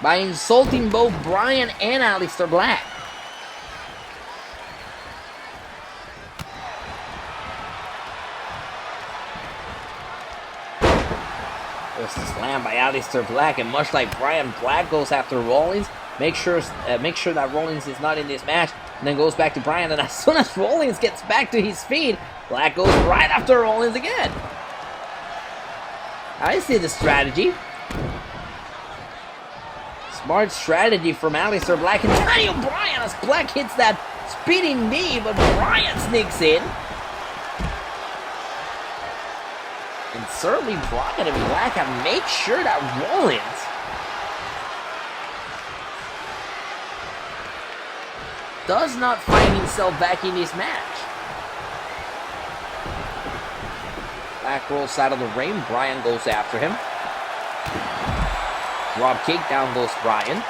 by insulting both Bryan and Aleister Black. There's the slam by Aleister Black, and much like Bryan, Black goes after Rollins. Make sure that Rollins is not in this match, and then goes back to Bryan. And as soon as Rollins gets back to his feet, Black goes right after Rollins again. I see the strategy. Smart strategy from Aleister Black, and Daniel Bryan as Black hits that spinning knee, but Bryan sneaks in. And certainly Bryan and Black have made sure that Rollins does not find himself back in this match. Black rolls out of the ring. Bryan goes after him. Drop kick, down goes Bryan.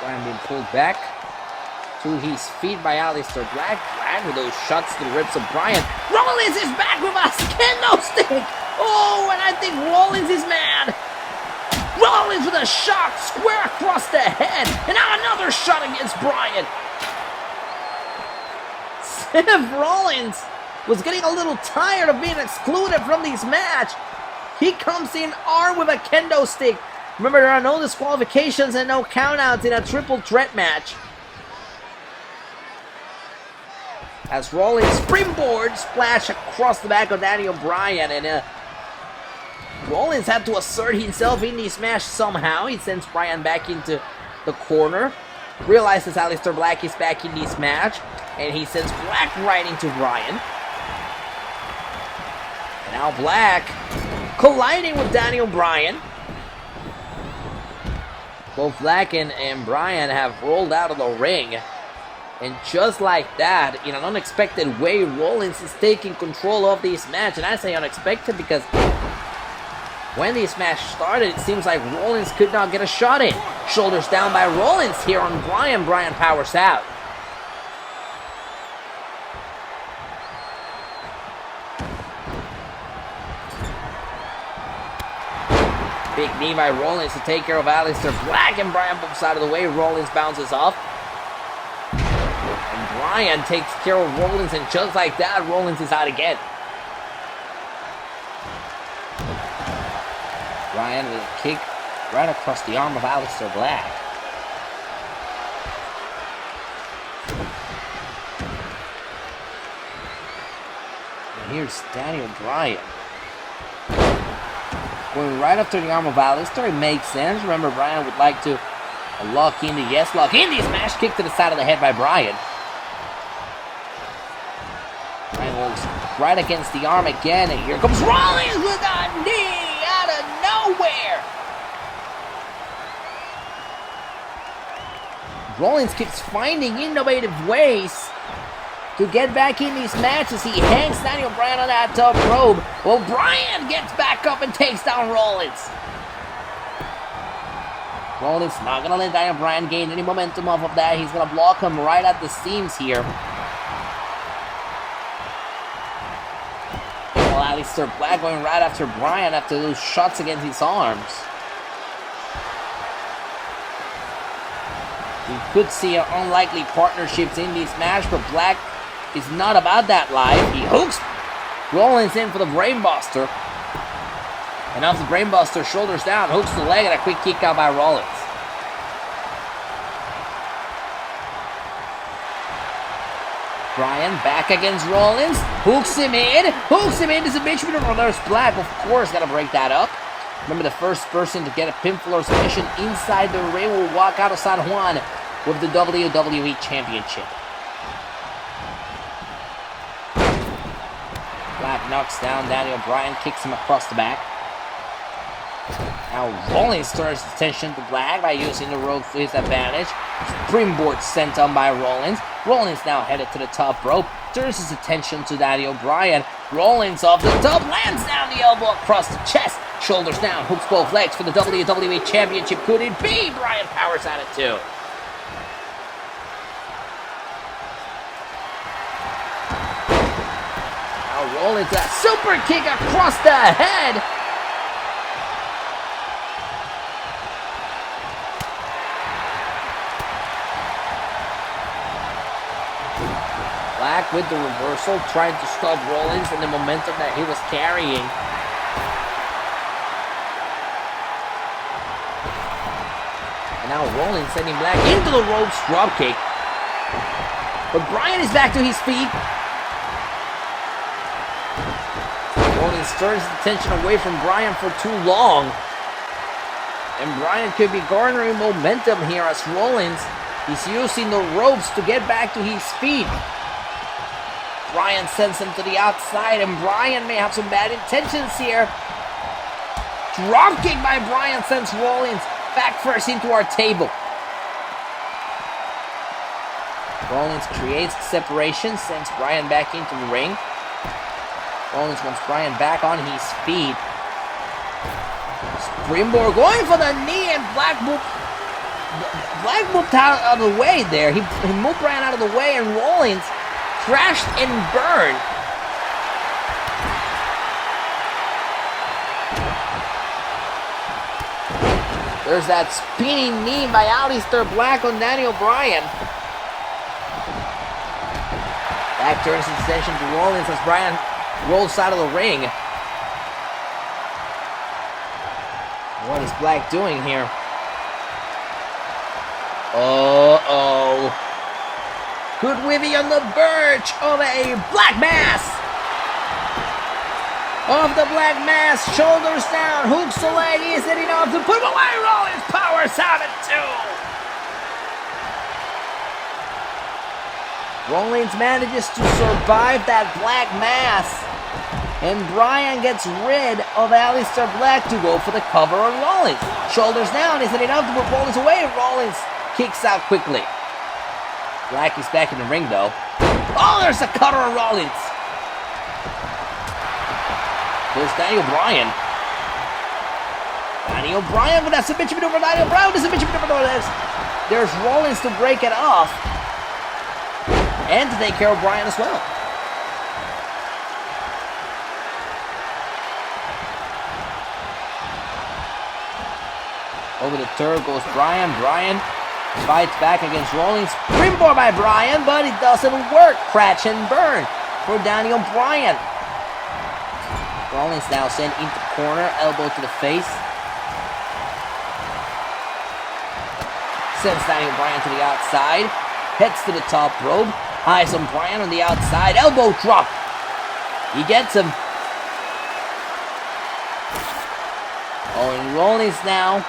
Bryan being pulled back to his feet by Aleister Black. Black with those shots to the ribs of Bryan. Rollins is back with us! Kendo stick! Oh, and I think Rollins is mad! Rollins with a shot square across the head! And now another shot against Bryan! Seth Rollins was getting a little tired of being excluded from this match. He comes in armed with a kendo stick. Remember, there are no disqualifications and no countouts in a triple threat match. As Rollins springboard splash across the back of Daniel Bryan, and Rollins had to assert himself in this match somehow. He sends Bryan back into the corner, realizes Aleister Black is back in this match, and he sends Black right into Bryan. And now Black colliding with Daniel Bryan. Both Black and Bryan have rolled out of the ring. And just like that, in an unexpected way, Rollins is taking control of this match. And I say unexpected because when this match started, it seems like Rollins could not get a shot in. Shoulders down by Rollins here on Bryan. Bryan powers out. Big knee by Rollins to take care of Aleister Black, and Bryan moves out of the way. Rollins bounces off. And Bryan takes care of Rollins, and just like that, Rollins is out again. Bryan with a kick right across the arm of Aleister Black. And here's Daniel Bryan. Going right after the arm of Aleister, it makes sense. Remember, Bryan would like to lock in the yes, lock in the smash kick to the side of the head by Bryan. Bryan goes right against the arm again, and here comes Rollins with a knee out of nowhere. Rollins keeps finding innovative ways to get back in these matches. He hangs Daniel Bryan on that top rope. Well, Bryan gets back up and takes down Rollins. Rollins not gonna let Daniel Bryan gain any momentum off of that. He's gonna block him right at the seams here. Well, Aleister Black going right after Bryan after those shots against his arms. We could see an unlikely partnerships in this match, but Black is not about that life. He hooks Rollins in for the brainbuster. And off the brainbuster, shoulders down, hooks the leg, and a quick kick out by Rollins. Bryan back against Rollins, hooks him into submission. There's Black, of course, gotta break that up. Remember, the first person to get a pinfall or submission inside the ring will walk out of San Juan with the WWE Championship. Black knocks down Daniel Bryan, kicks him across the back. Now Rollins turns attention to Black by using the rope for his advantage. Springboard sent on by Rollins. Rollins now headed to the top rope, turns his attention to Daniel Bryan. Rollins off the top, lands down the elbow across the chest. Shoulders down, hooks both legs for the WWE Championship. Could it be? Bryan powers at it too. Rollins, that super kick across the head. Black with the reversal, trying to stop Rollins and the momentum that he was carrying. And now Rollins sending Black into the ropes, dropkick. But Bryan is back to his feet. Rollins turns his attention away from Bryan for too long. And Bryan could be garnering momentum here as Rollins is using the ropes to get back to his feet. Bryan sends him to the outside, and Bryan may have some bad intentions here. Dropkick by Bryan sends Rollins back first into our table. Rollins creates separation, sends Bryan back into the ring. Rollins wants Bryan back on his feet. Springboard going for the knee, and Black moved out of the way there. He moved Bryan out of the way, and Rollins crashed and burned. There's that spinning knee by Aleister Black on Daniel Bryan. Back turns his attention to Rollins as Bryan rolls out of the ring. What is Black doing here? Uh-oh. Good whippy on the verge of a Black Mass. Off the Black Mass, shoulders down, hooks the leg, is it enough to put him away? Rollins powers out at 2. Rollins manages to survive that Black Mass, and Bryan gets rid of Aleister Black to go for the cover on Rollins. Shoulders down, is it enough to put Rollins away? Rollins kicks out quickly. Black is back in the ring though. Oh, there's a cutter on Rollins. There's Daniel Bryan. Daniel Bryan with that submission maneuver. Daniel Bryan with the submission maneuver. There's Rollins to break it off. And to take care of Bryan as well. Over the turf goes Bryan. Bryan fights back against Rollins. Springboard by Bryan, but it doesn't work. Crash and burn for Daniel Bryan. Rollins now sent into the corner, elbow to the face. Sends Daniel Bryan to the outside. Heads to the top rope. Eyes on Bryan on the outside. Elbow drop. He gets him. Oh, and Rollins now.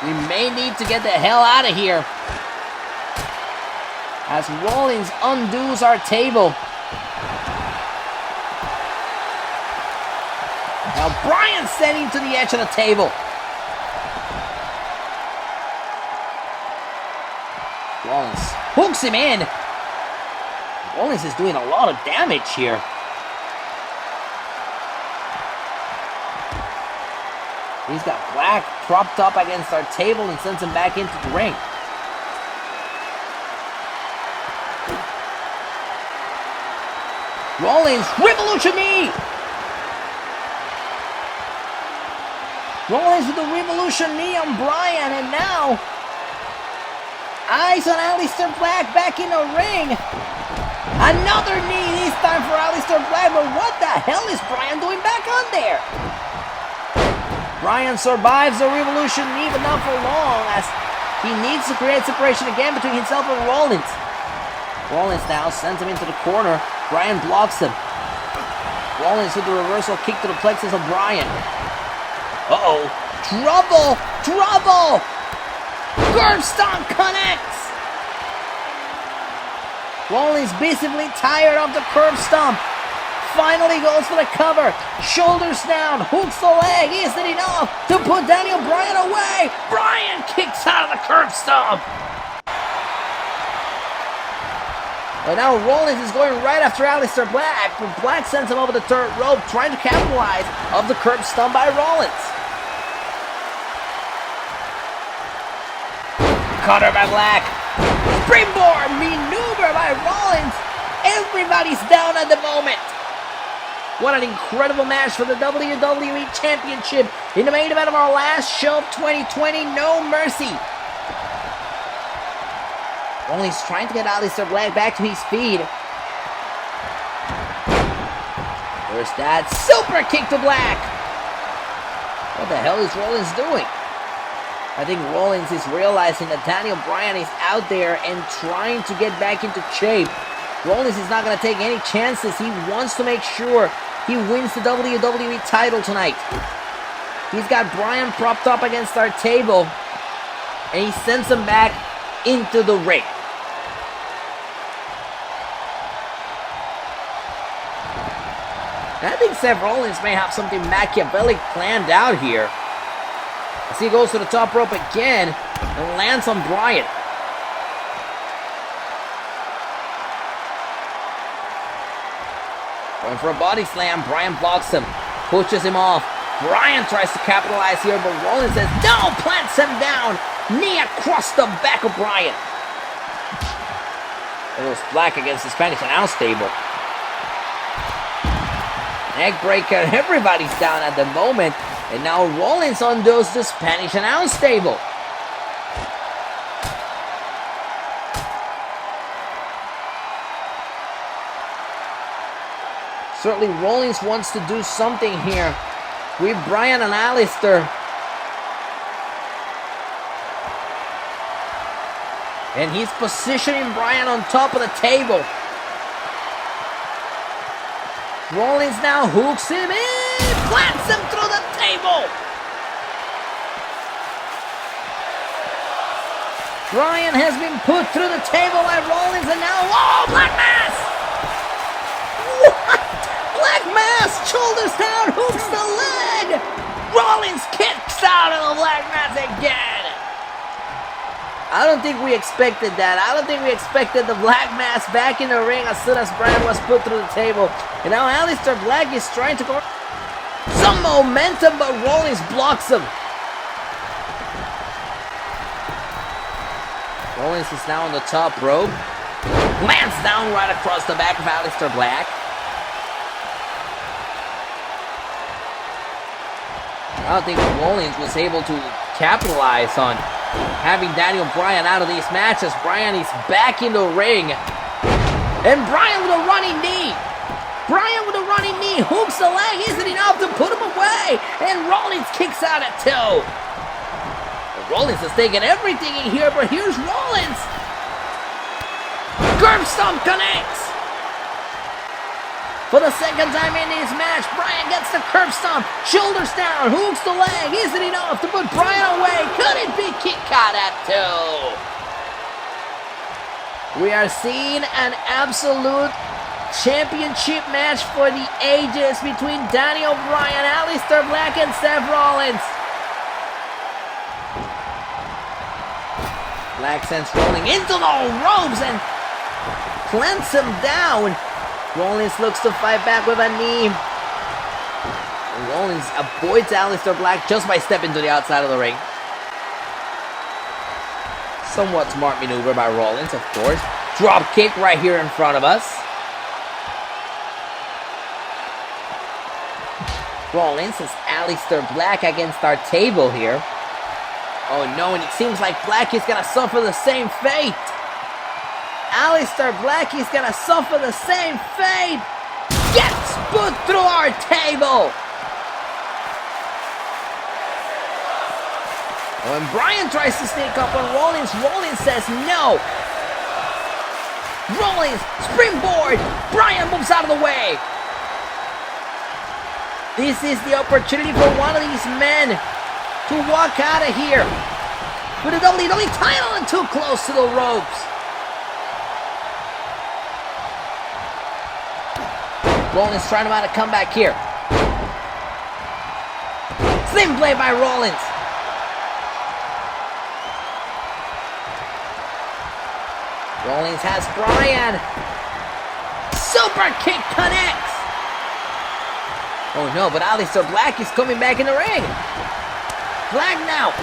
We may need to get the hell out of here. As Rollins undoes our table. Now Bryan sending to the edge of the table. Rollins hooks him in. Rollins is doing a lot of damage here. He's got Black propped up against our table and sends him back into the ring. Rollins, Revolution knee! Rollins with the Revolution knee on Bryan, and now eyes on Aleister Black back in the ring. Another knee, this time for Aleister Black, but what the hell is Bryan doing back on there? Bryan survives the Revolution knee, but not for long, as he needs to create separation again between himself and Rollins. Rollins now sends him into the corner. Bryan blocks him. Rollins with the reversal kick to the plexus of Bryan. Uh-oh. Trouble! Trouble! Curb stomp connects! Rollins visibly tired of the curb stomp. Finally goes for the cover. Shoulders down. Hooks the leg. Is it enough to put Daniel Bryan away? Bryan kicks out of the curb stomp. But now Rollins is going right after Aleister Black. But Black sends him over the third rope, trying to capitalize of the curb stomp by Rollins. Cutter by Black. Springboard maneuver by Rollins. Everybody's down at the moment. What an incredible match for the WWE Championship in the main event of our last show of 2020, No Mercy. Rollins trying to get Aleister Black back to his feet. There's that super kick to Black. What the hell is Rollins doing? I think Rollins is realizing that Daniel Bryan is out there and trying to get back into shape. Rollins is not going to take any chances. He wants to make sure he wins the WWE title tonight. He's got Bryan propped up against our table, and he sends him back into the ring. I think Seth Rollins may have something Machiavellic planned out here. As he goes to the top rope again and lands on Bryan. Going for a body slam, Bryan blocks him, pushes him off. Bryan tries to capitalize here, but Rollins says no, plants him down. Knee across the back of Bryan. It was Black against the Spanish announce table. Neck breaker, everybody's down at the moment. And now Rollins undoes the Spanish announce table. Certainly Rollins wants to do something here with Bryan and Aleister. And he's positioning Bryan on top of the table. Rollins now hooks him in, plants him through the table. Bryan has been put through the table by Rollins, and now, oh, Black Mass! What? Black Mass, shoulders down, hooks the leg. Rollins kicks out of the Black Mass again. I don't think we expected that. I don't think we expected the Black Mass back in the ring as soon as Bryan was put through the table. And now Aleister Black is trying to go some momentum, but Rollins blocks him. Rollins is now on the top rope. Lands down right across the back of Aleister Black. I don't think Rollins was able to capitalize on having Daniel Bryan out of these matches. Bryan is back in the ring. And Bryan with a running knee. Bryan with a running knee. Hooks the leg. Isn't enough to put him away. And Rollins kicks out at 2. Rollins has taken everything in here, but here's Rollins. Curb stomp connects. For the second time in this match, Bryan gets the curb stomp. Shoulders down, hooks the leg. Isn't enough to put Bryan away. Could it be kick out at 2? We are seeing an absolute championship match for the ages between Daniel Bryan, Aleister Black, and Seth Rollins. Black sends Rollins into the ropes and plants him down. Rollins looks to fight back with a knee. Rollins avoids Aleister Black just by stepping to the outside of the ring. Somewhat smart maneuver by Rollins, of course. Drop kick right here in front of us. Rollins has Aleister Black against our table here. Oh no, and it seems like Black is gonna suffer the same fate. Aleister Black is gonna suffer the same fate. Gets put through our table. When Bryan tries to sneak up on Rollins, Rollins says no. Rollins, springboard. Bryan moves out of the way. This is the opportunity for one of these men to walk out of here with the WWE title and too close to the ropes. Rollins trying to mount a comeback here. Slim play by Rollins. Rollins has Bryan. Super kick connects. Oh no, but Aleister Black is coming back in the ring. Black now.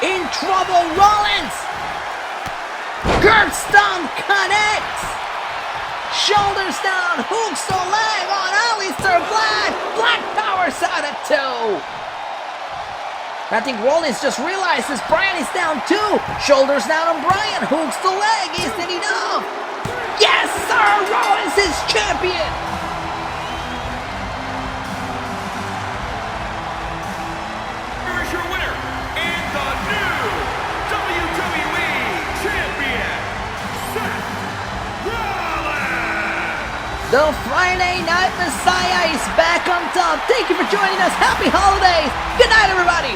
In trouble, Rollins. Curb stomp connects. Shoulders down, hooks the leg on Aleister Black. Black powers out at 2. I think Rollins just realizes Bryan is down 2. Shoulders down on Bryan, hooks the leg. Isn't enough? Yes, sir, Rollins is champion. Here is your winner and the new WWE Champion, Seth Rollins. The Friday Night Messiah is back on top. Thank you for joining us. Happy holidays. Good night, everybody.